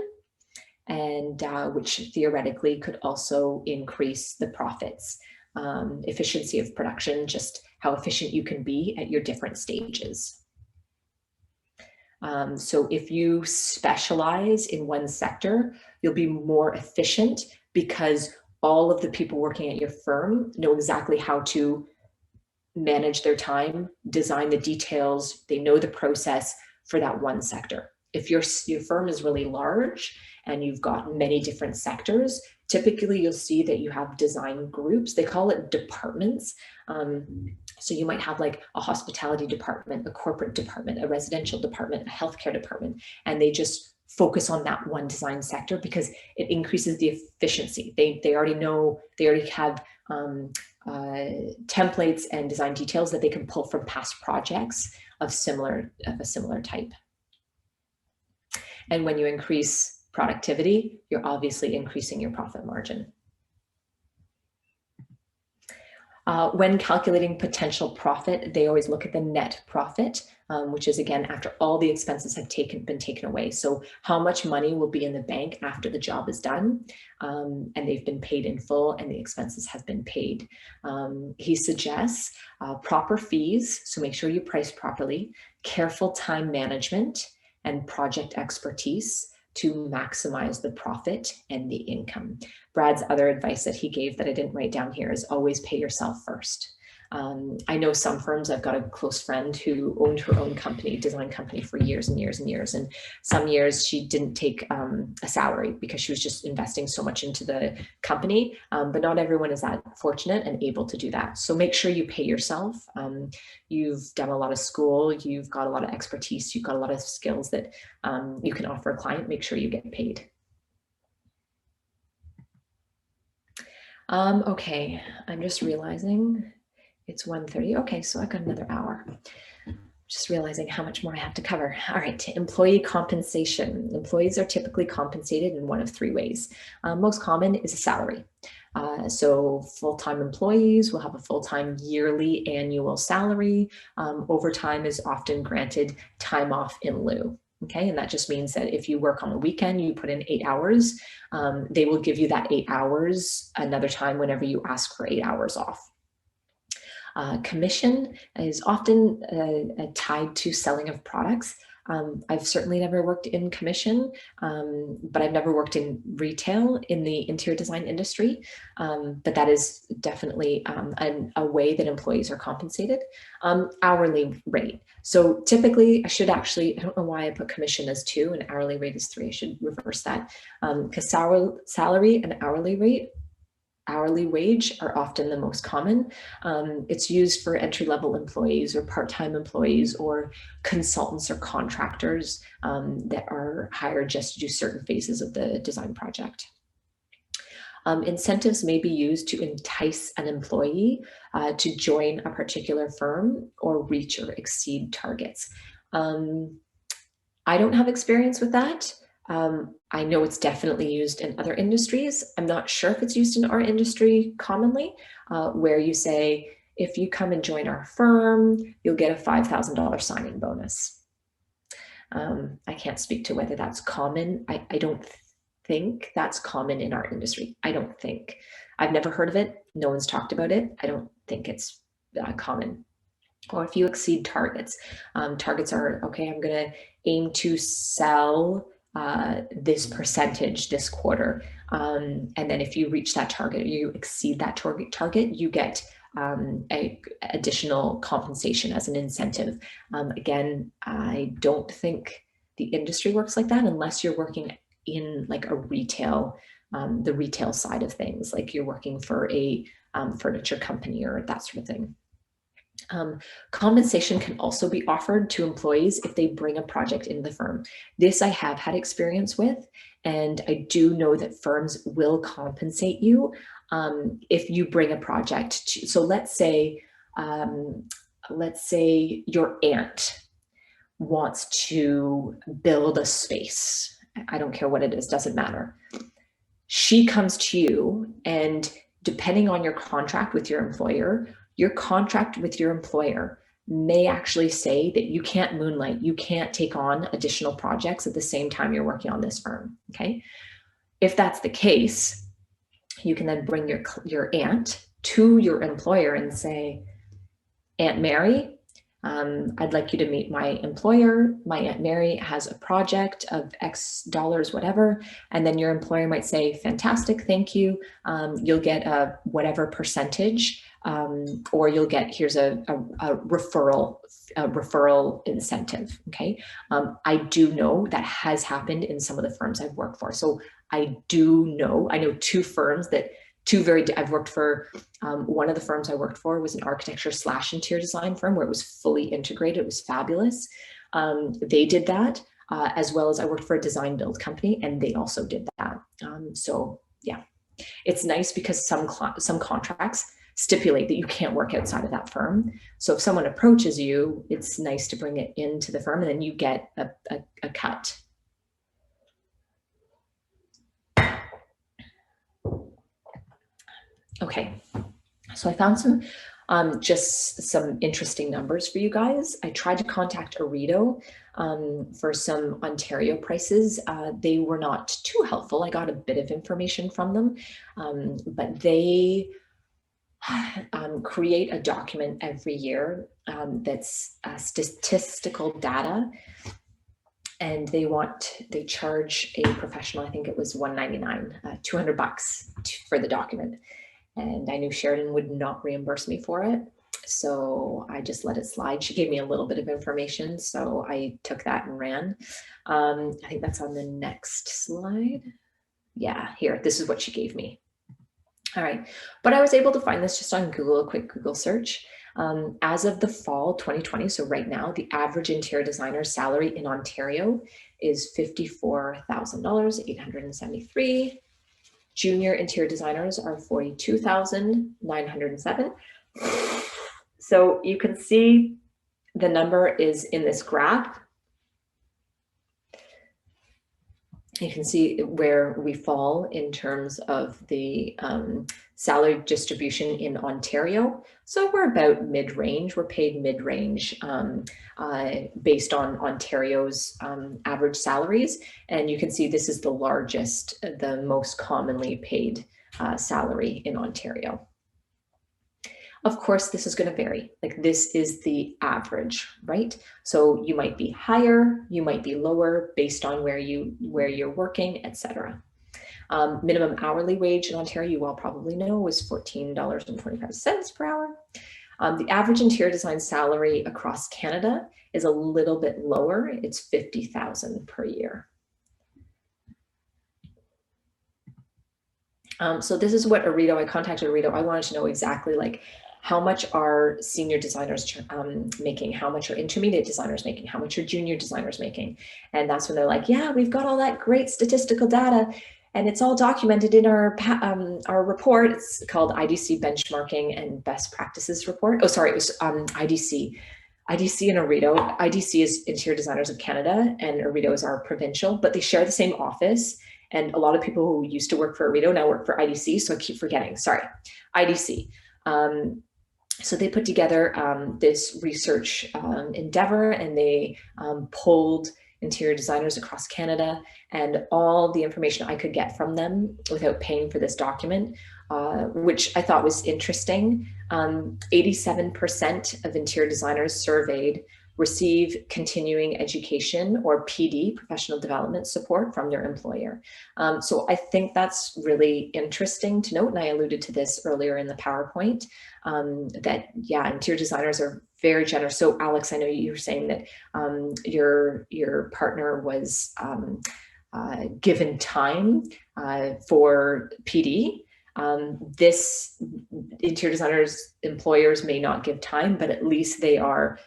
and which theoretically could also increase the profits. Efficiency of production, just how efficient you can be at your different stages. So if you specialize in one sector, you'll be more efficient because all of the people working at your firm know exactly how to manage their time, design the details, they know the process for that one sector. If your firm is really large and you've got many different sectors, typically you'll see that you have design groups. They call it departments. So you might have like a hospitality department, a corporate department, a residential department, a healthcare department, and they just focus on that one design sector because it increases the efficiency. They already know, they already have templates and design details that they can pull from past projects of a similar type. And when you increase productivity, you're obviously increasing your profit margin. When calculating potential profit, they always look at the net profit, which is again after all the expenses have been taken away. So how much money will be in the bank after the job is done, and they've been paid in full and the expenses have been paid. He suggests proper fees, so make sure you price properly, careful time management, and project expertise to maximize the profit and the income. Brad's other advice that he gave that I didn't write down here is always pay yourself first. I know some firms, I've got a close friend who owned her own company, design company for years and years and years. And some years she didn't take a salary because she was just investing so much into the company. But not everyone is that fortunate and able to do that. So make sure you pay yourself. You've done a lot of school, you've got a lot of expertise, you've got a lot of skills that you can offer a client. Make sure you get paid. Okay, I'm just realizing it's 1:30. Okay, so I've got another hour. Just realizing how much more I have to cover. All right, employee compensation. Employees are typically compensated in one of three ways. Most common is a salary. So full-time employees will have a full-time yearly annual salary. Overtime is often granted time off in lieu. Okay, and that just means that if you work on the weekend, you put in 8 hours, they will give you that 8 hours another time whenever you ask for 8 hours off. Commission is often tied to selling of products. I've certainly never worked in commission, but I've never worked in retail in the interior design industry. But that is definitely a way that employees are compensated. Hourly rate. So typically, I don't know why I put commission as 2 and hourly rate is 3. I should reverse that, because salary and hourly wage are often the most common. It's used for entry-level employees or part-time employees or consultants or contractors that are hired just to do certain phases of the design project. Incentives may be used to entice an employee to join a particular firm or reach or exceed targets. I don't have experience with that. I know it's definitely used in other industries. I'm not sure if it's used in our industry commonly, where you say, if you come and join our firm, you'll get a $5,000 signing bonus. I can't speak to whether that's common. I don't think that's common in our industry. I don't think. I've never heard of it. No one's talked about it. I don't think it's common. Or if you exceed targets, targets are, okay, I'm going to aim to sell this percentage this quarter. And then if you reach that target, you exceed that target, you get a additional compensation as an incentive. Again, I don't think the industry works like that unless you're working in like a retail, the retail side of things, like you're working for a furniture company or that sort of thing. Compensation can also be offered to employees if they bring a project into the firm. This I have had experience with, and I do know that firms will compensate you if you bring a project. So let's say your aunt wants to build a space. I don't care what it is, doesn't matter. She comes to you, and depending on your contract with your employer, your contract with your employer may actually say that you can't moonlight, you can't take on additional projects at the same time you're working on this firm, okay? If that's the case, you can then bring your aunt to your employer and say, Aunt Mary, I'd like you to meet my employer. My Aunt Mary has a project of X dollars, whatever. And then your employer might say, fantastic, thank you. You'll get a whatever percentage, or you'll get, here's a referral incentive, okay? I do know that has happened in some of the firms I've worked for. So I know 2 firms that, I've worked for, one of the firms I worked for was an architecture / interior design firm where it was fully integrated. It was fabulous. They did that, as well as I worked for a design build company, and they also did that. So yeah, it's nice because some contracts stipulate that you can't work outside of that firm. So if someone approaches you, it's nice to bring it into the firm, and then you get a cut. Okay, so I found just some interesting numbers for you guys. I tried to contact Oredo for some Ontario prices. They were not too helpful. I got a bit of information from them, but they create a document every year that's statistical data. And they charge a professional, I think it was $199, $200 for the document. And I knew Sheridan would not reimburse me for it. So I just let it slide. She gave me a little bit of information, so I took that and ran. I think that's on the next slide. Yeah, here, this is what she gave me. All right, but I was able to find this just on Google, a quick Google search. As of the fall 2020, so right now, the average interior designer's salary in Ontario is $54,873. Junior interior designers are $42,907. So you can see the number is in this graph. You can see where we fall in terms of the salary distribution in Ontario. So we're about mid-range. We're paid mid-range based on Ontario's average salaries. And you can see this is the largest, the most commonly paid salary in Ontario. Of course, this is going to vary. Like this is the average, right? So you might be higher, you might be lower based on where you're working, etc. Minimum hourly wage in Ontario, you all probably know, is $14.25 per hour. The average interior design salary across Canada is a little bit lower. It's $50,000 per year. So this is what Arito, I contacted Arito. I wanted to know exactly like how much are senior designers making, how much are intermediate designers making, how much are junior designers making. And that's when they're like, yeah, we've got all that great statistical data and it's all documented in our report. It's called IDC Benchmarking and Best Practices Report. Oh, sorry, it was IDC. IDC and Arito. IDC is Interior Designers of Canada and Arito is our provincial, but they share the same office. And a lot of people who used to work for Arito now work for IDC, so I keep forgetting, sorry, IDC. So they put together this research endeavor and they polled interior designers across Canada, and all the information I could get from them without paying for this document, which I thought was interesting. 87% of interior designers surveyed receive continuing education or PD, professional development support from their employer. So I think that's really interesting to note, and I alluded to this earlier in the PowerPoint, that yeah, interior designers are very generous. So Alex, I know you were saying that your partner was given time for PD. This interior designers employers may not give time, but at least they are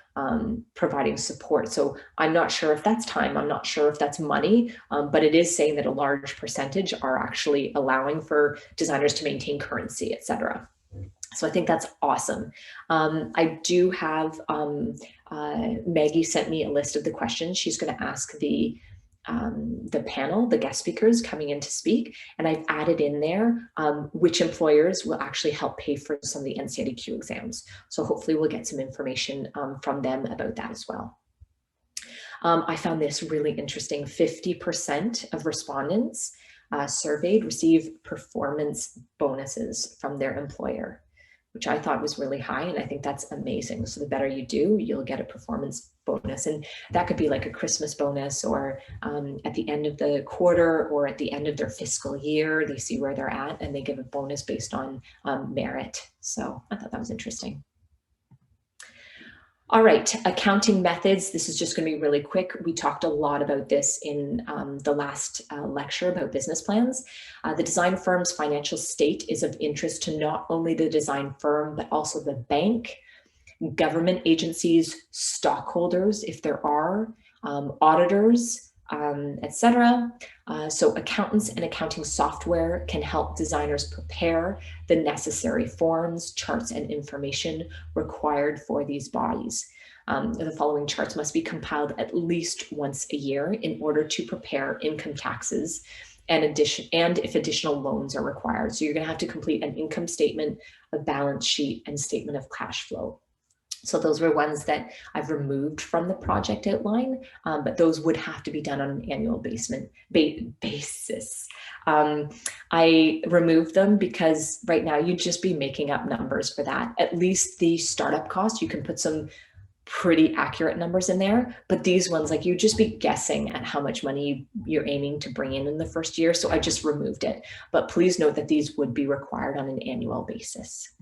providing support. So I'm not sure if that's time, I'm not sure if that's money, but it is saying that a large percentage are actually allowing for designers to maintain currency, etc. So I think that's awesome. I do have, Maggie sent me a list of the questions she's going to ask the panel, the guest speakers coming in to speak, and I've added in there which employers will actually help pay for some of the NCIDQ exams. So hopefully we'll get some information from them about that as well. I found this really interesting. 50% of respondents surveyed receive performance bonuses from their employer, which I thought was really high. And I think that's amazing. So the better you do, you'll get a performance bonus. And that could be like a Christmas bonus or at the end of the quarter or at the end of their fiscal year, they see where they're at and they give a bonus based on merit. So I thought that was interesting. All right, accounting methods. This is just going to be really quick. We talked a lot about this in the last lecture about business plans. The design firm's financial state is of interest to not only the design firm, but also the bank, government agencies, stockholders, if there are, auditors, etc. So accountants and accounting software can help designers prepare the necessary forms, charts, and information required for these bodies. The following charts must be compiled at least once a year in order to prepare income taxes and if additional loans are required. So you're going to have to complete an income statement, a balance sheet, and statement of cash flow. So those were ones that I've removed from the project outline, but those would have to be done on an annual basis. I removed them because right now you'd just be making up numbers for that. At least the startup cost, you can put some pretty accurate numbers in there, but these ones, like, you'd just be guessing at how much money you're aiming to bring in the first year. So I just removed it, but please note that these would be required on an annual basis.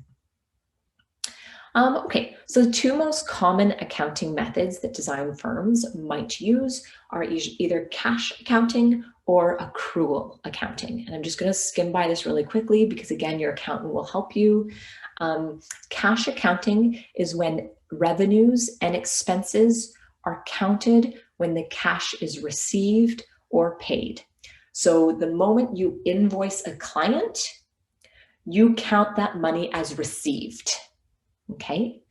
Okay, so the two most common accounting methods that design firms might use are either cash accounting or accrual accounting. And I'm just going to skim by this really quickly because, again, your accountant will help you. Cash accounting is when revenues and expenses are counted when the cash is received or paid. So the moment you invoice a client, you count that money as received. Okay.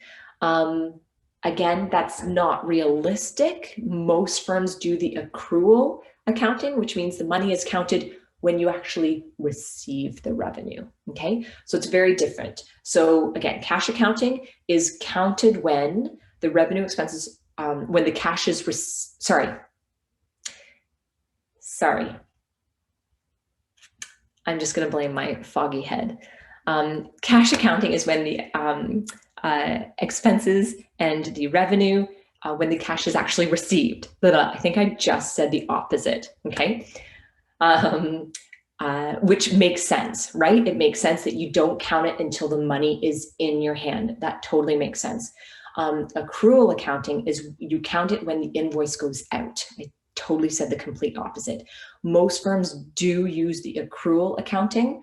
Again, that's not realistic. Most firms do the accrual accounting, which means the money is counted when you actually receive the revenue. Okay. So it's very different. So again, cash accounting is counted when the revenue expenses, when the cash is, sorry. I'm just going to blame my foggy head. Cash accounting is when the expenses and the revenue, when the cash is actually received. I think I just said the opposite, okay? Which makes sense, right? It makes sense that you don't count it until the money is in your hand. That totally makes sense. Accrual accounting is you count it when the invoice goes out. I totally said the complete opposite. Most firms do use the accrual accounting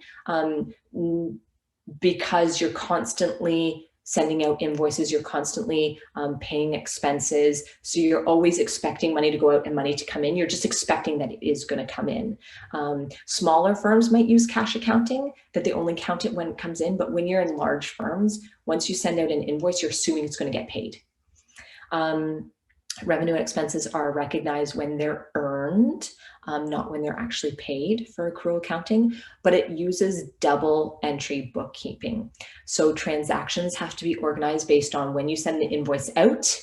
because you're constantly sending out invoices, you're constantly paying expenses. So you're always expecting money to go out and money to come in. You're just expecting that it is going to come in. Smaller firms might use cash accounting, that they only count it when it comes in. But when you're in large firms, once you send out an invoice, you're assuming it's going to get paid. Revenue and expenses are recognized when they're earned, not when they're actually paid for accrual accounting, but it uses double entry bookkeeping. So transactions have to be organized based on when you send the invoice out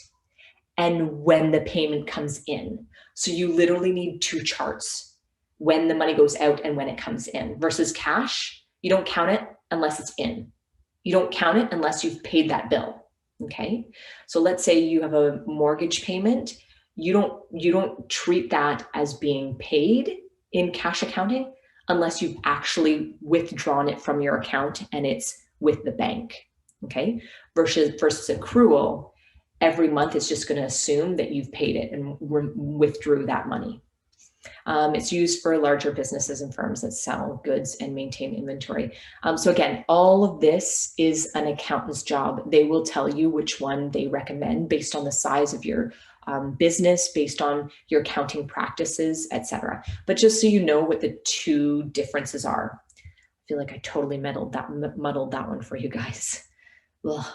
and when the payment comes in. So you literally need two charts, when the money goes out and when it comes in, versus cash. You don't count it unless it's in. You don't count it unless you've paid that bill. Okay, so let's say you have a mortgage payment. You don't treat that as being paid in cash accounting unless you've actually withdrawn it from your account and it's with the bank. Okay, versus accrual, every month it's just going to assume that you've paid it and withdrew that money. It's used for larger businesses and firms that sell goods and maintain inventory. So again, all of this is an accountant's job. They will tell you which one they recommend based on the size of your business, based on your accounting practices, etc. But just so you know what the two differences are. I feel like I totally muddled that one for you guys. Ugh.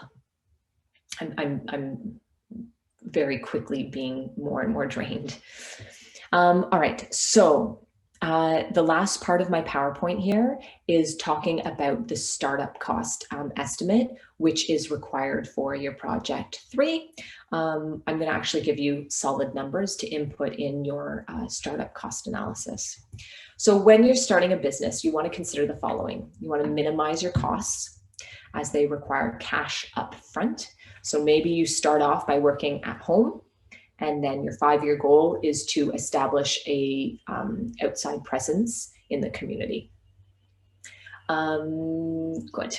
I'm very quickly being more and more drained. All right, so the last part of my PowerPoint here is talking about the startup cost estimate, which is required for your project 3. I'm going to actually give you solid numbers to input in your startup cost analysis. So when you're starting a business, you want to consider the following. You want to minimize your costs as they require cash up front. So maybe you start off by working at home, and then your 5-year goal is to establish a outside presence in the community. Good.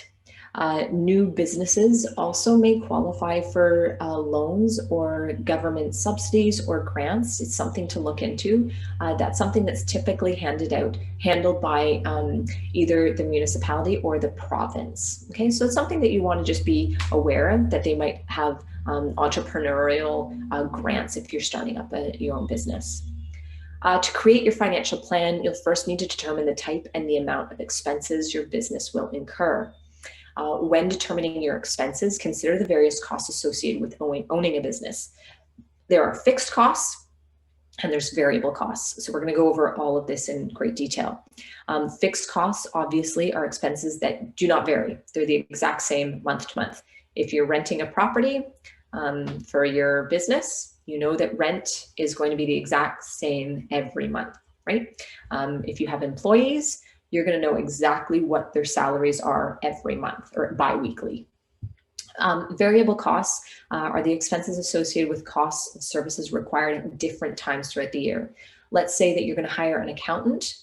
New businesses also may qualify for loans or government subsidies or grants. It's something to look into. That's something that's typically handled by either the municipality or the province. Okay, so it's something that you want to just be aware of, that they might have entrepreneurial grants if you're starting up your own business. To create your financial plan, you'll first need to determine the type and the amount of expenses your business will incur. When determining your expenses, consider the various costs associated with owning a business. There are fixed costs and there's variable costs. So we're going to go over all of this in great detail. Fixed costs, obviously, are expenses that do not vary. They're the exact same month to month. If you're renting a property for your business, you know that rent is going to be the exact same every month, right? If you have employees, you're going to know exactly what their salaries are every month or bi-weekly. Variable costs are the expenses associated with costs and services required at different times throughout the year. Let's say that you're going to hire an accountant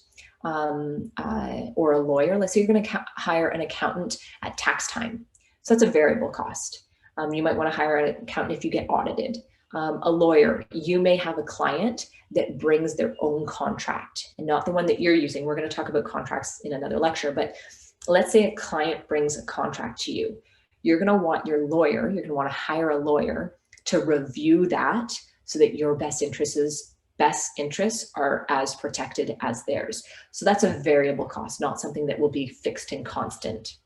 or a lawyer. Let's say you're going to hire an accountant at tax time. So that's a variable cost. You might want to hire an accountant if you get audited. A lawyer, you may have a client that brings their own contract and not the one that you're using. We're going to talk about contracts in another lecture, but let's say a client brings a contract to you. You're going to want your lawyer, you're going to want to hire a lawyer to review that so that your best interests are as protected as theirs. So that's a variable cost, not something that will be fixed and constant.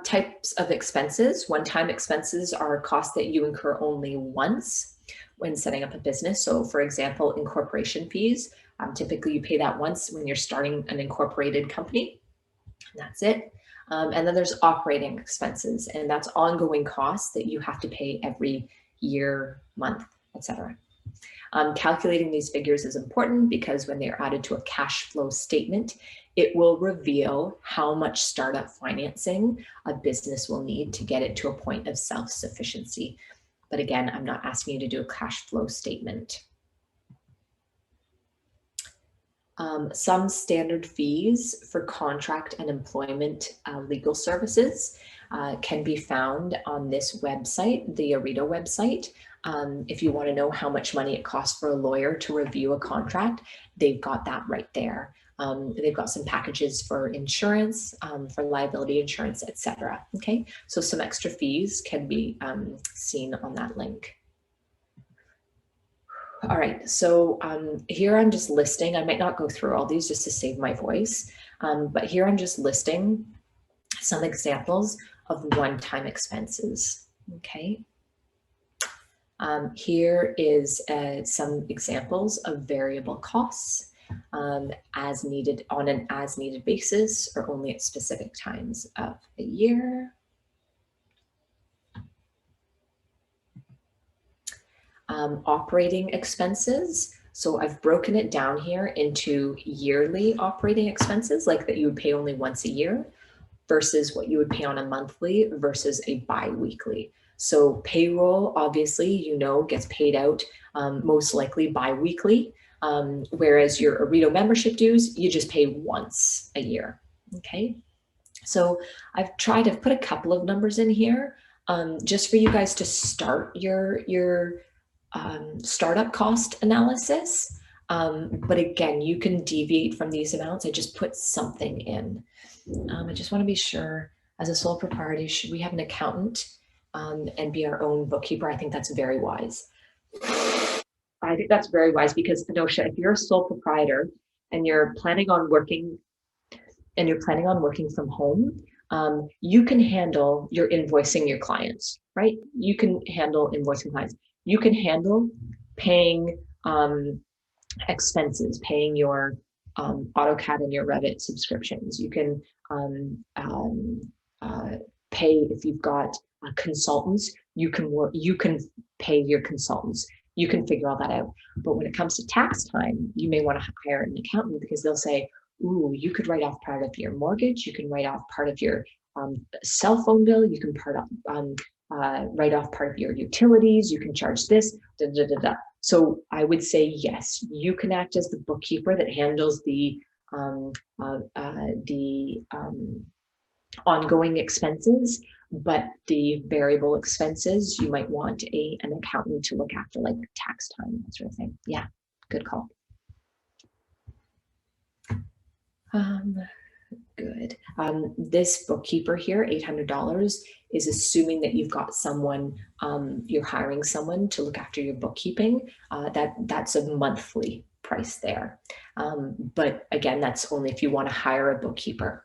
Types of expenses. One-time expenses are costs that you incur only once when setting up a business. So for example, incorporation fees, typically you pay that once when you're starting an incorporated company, and that's it. And then there's operating expenses, and that's ongoing costs that you have to pay every year, month, etc. Calculating these figures is important because when they're added to a cash flow statement, it will reveal how much startup financing a business will need to get it to a point of self-sufficiency. But again, I'm not asking you to do a cash flow statement. Some standard fees for contract and employment legal services can be found on this website, the Arito website. If you want to know how much money it costs for a lawyer to review a contract, they've got that right there. They've got some packages for insurance, for liability insurance, etc. Okay, so some extra fees can be seen on that link. All right, so here I'm just listing, I might not go through all these just to save my voice, but here I'm just listing some examples of one-time expenses, okay? Here is some examples of variable costs as needed on an as needed basis or only at specific times of the year. Operating expenses. So I've broken it down here into yearly operating expenses, like that you would pay only once a year, versus what you would pay on a monthly versus a bi-weekly. So payroll, obviously, you know, gets paid out most likely bi-weekly, whereas your Arito membership dues, you just pay once a year, okay? So I've put a couple of numbers in here just for you guys to start your startup cost analysis. But again, you can deviate from these amounts. I just put something in. I just want to be sure, as a sole proprietor, should we have an accountant and be our own bookkeeper? I think that's very wise. I think that's very wise because, Anosha, if you're a sole proprietor and you're planning on working from home, you can handle your invoicing your clients, right? You can handle invoicing clients. You can handle paying expenses, paying your AutoCAD and your Revit subscriptions. You can pay if you've got consultants. You can pay your consultants. You can figure all that out. But when it comes to tax time, you may want to hire an accountant because they'll say, "Ooh, you could write off part of your mortgage. You can write off part of your cell phone bill. You can write off part of your utilities, you can charge this, da, da, da, da." So I would say, yes, you can act as the bookkeeper that handles the ongoing expenses, but the variable expenses, you might want an accountant to look after, like tax time, that sort of thing. Yeah, good call. Good. This bookkeeper here, $800, is assuming that you've got someone, you're hiring someone to look after your bookkeeping. That's a monthly price there. But again, that's only if you want to hire a bookkeeper.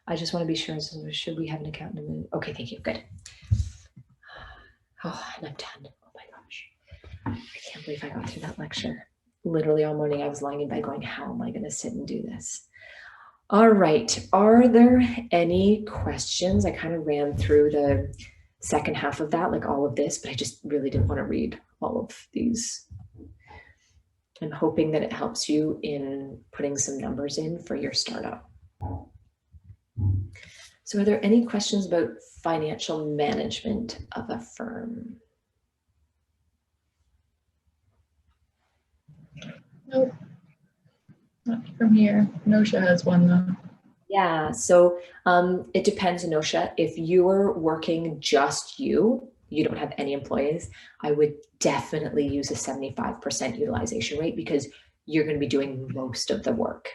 I just want to be sure, so should we have an accountant? Okay, thank you, good. Oh, and I'm done. Oh my gosh. I can't believe I got through that lecture. Literally all morning I was lying in bed going, how am I going to sit and do this? All right, are there any questions? I kind of ran through the second half of that, like all of this, but I just really didn't want to read all of these. I'm hoping that it helps you in putting some numbers in for your startup. So are there any questions about financial management of a firm? Nope. Not from here. Nosha has one though. Yeah, so it depends, Anosha. If you're working just you don't have any employees, I would definitely use a 75% utilization rate because you're going to be doing most of the work.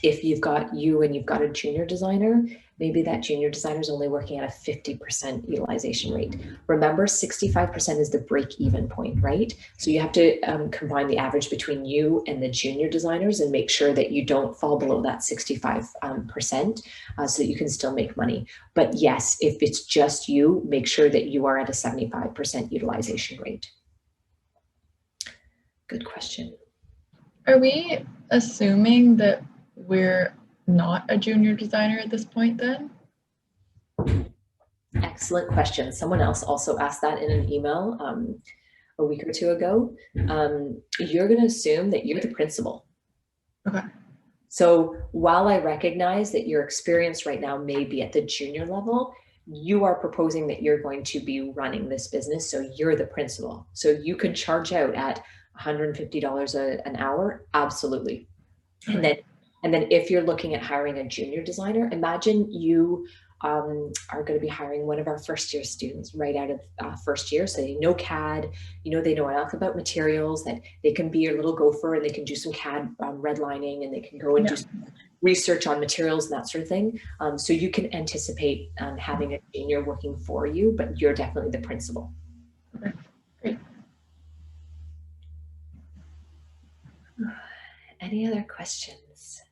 If you've got you and you've got a junior designer, maybe that junior designer is only working at a 50% utilization rate. Remember, 65% is the break-even point, right? So you have to combine the average between you and the junior designers and make sure that you don't fall below that 65% so that you can still make money. But yes, if it's just you, make sure that you are at a 75% utilization rate. Good question. Are we assuming that we're not a junior designer at this point then? Excellent question. Someone else also asked that in an email. a week or two ago, you're going to assume that you're the principal. Okay. So while I recognize that your experience right now may be at the junior level, you are proposing that you're going to be running this business. So you're the principal. So you could charge out at $150 an hour. Absolutely. Okay. And then if you're looking at hiring a junior designer, imagine you are going to be hiring one of our first year students right out of first year. So they know CAD, they know enough about materials that they can be your little gopher and they can do some CAD redlining and they can go and do some research on materials and that sort of thing. So you can anticipate having a junior working for you, but you're definitely the principal. Okay, great. Any other questions?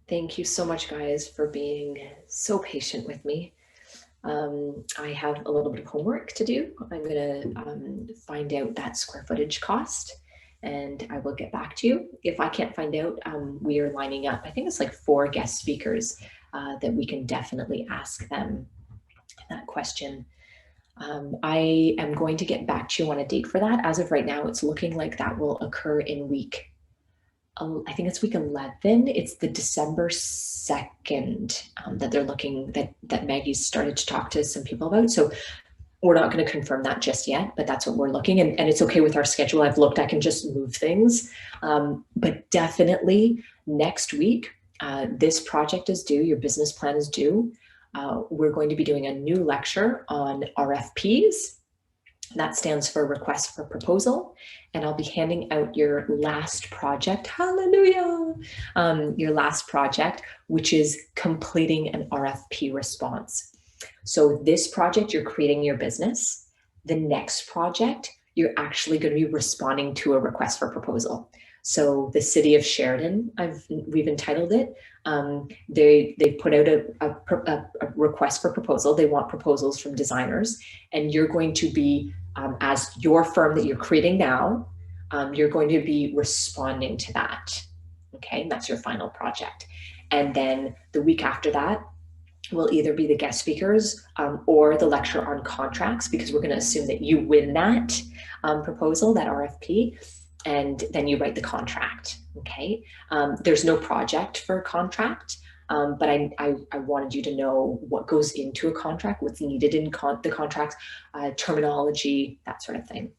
Thank you so much, guys, for being so patient with me. I have a little bit of homework to do. I'm going to find out that square footage cost and I will get back to you. If I can't find out, we are lining up, I think it's like 4 guest speakers that we can definitely ask them that question. I am going to get back to you on a date for that. As of right now, it's looking like that will occur in I think it's week 11. It's the December 2nd that they're looking, that Maggie's started to talk to some people about. So we're not going to confirm that just yet, but that's what we're looking. And it's okay with our schedule. I've looked, I can just move things. But definitely next week, this project is due, your business plan is due. We're going to be doing a new lecture on RFPs. That stands for Request for Proposal. And I'll be handing out your last project, hallelujah, your last project, which is completing an RFP response. So this project, you're creating your business. The next project, you're actually going to be responding to a request for proposal. So the city of Sheridan, we've entitled it. They put out a request for proposal. They want proposals from designers, and you're going to be, as your firm that you're creating now, you're going to be responding to that. Okay, and that's your final project. And then the week after that will either be the guest speakers or the lecture on contracts, because we're going to assume that you win that proposal, that RFP. And then you write the contract, okay? There's no project for a contract, but I wanted you to know what goes into a contract, what's needed in the contracts, terminology, that sort of thing.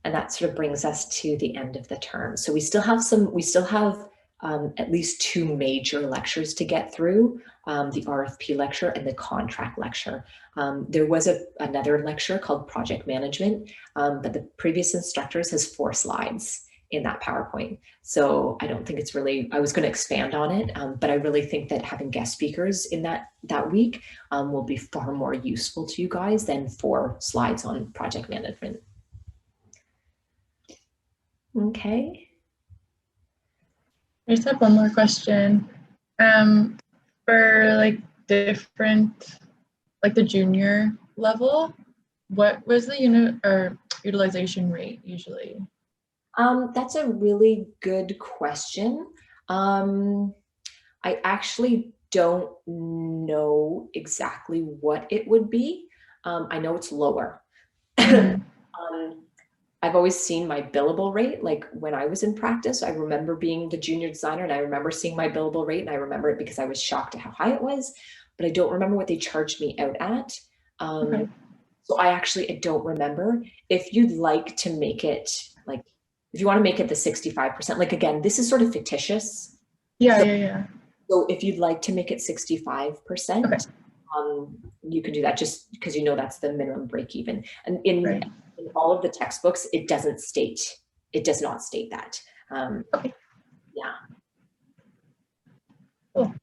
And that sort of brings us to the end of the term. So we still have at least 2 major lectures to get through, the RFP lecture and the contract lecture. There was another lecture called Project Management, but the previous instructors has 4 slides in that PowerPoint. So I don't think it's really, I was going to expand on it, but I really think that having guest speakers in that week will be far more useful to you guys than 4 slides on project management. Okay. I just have one more question. For like different, like the junior level, what was the unit or utilization rate usually? That's a really good question. I actually don't know exactly what it would be. I know it's lower. I've always seen my billable rate, like when I was in practice, I remember being the junior designer and I remember seeing my billable rate, and I remember it because I was shocked at how high it was, but I don't remember what they charged me out at. Okay. So I don't remember. If you'd like to make it, like, if you want to make it the 65%, like again, this is sort of fictitious. Yeah. So if you'd like to make it 65%, Okay. You can do that, just because that's the minimum break even. And in all of the textbooks, it does not state that. Okay. Yeah. Cool.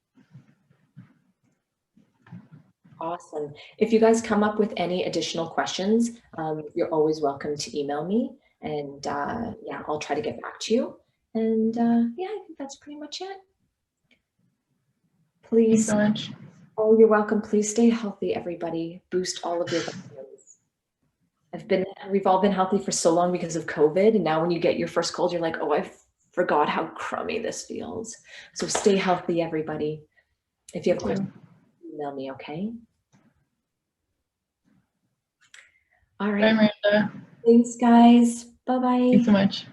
Awesome. If you guys come up with any additional questions, you're always welcome to email me, and yeah, I'll try to get back to you. And yeah, I think that's pretty much it. Please. Thanks so much. Oh, you're welcome. Please stay healthy, everybody. Boost all of your vitamins. We've all been healthy for so long because of COVID, and now when you get your first cold, you're like, oh, I forgot how crummy this feels. So stay healthy, everybody. If you have questions, email me, okay? All Bye, right. Miranda. Thanks, guys. Bye-bye. Thanks so much.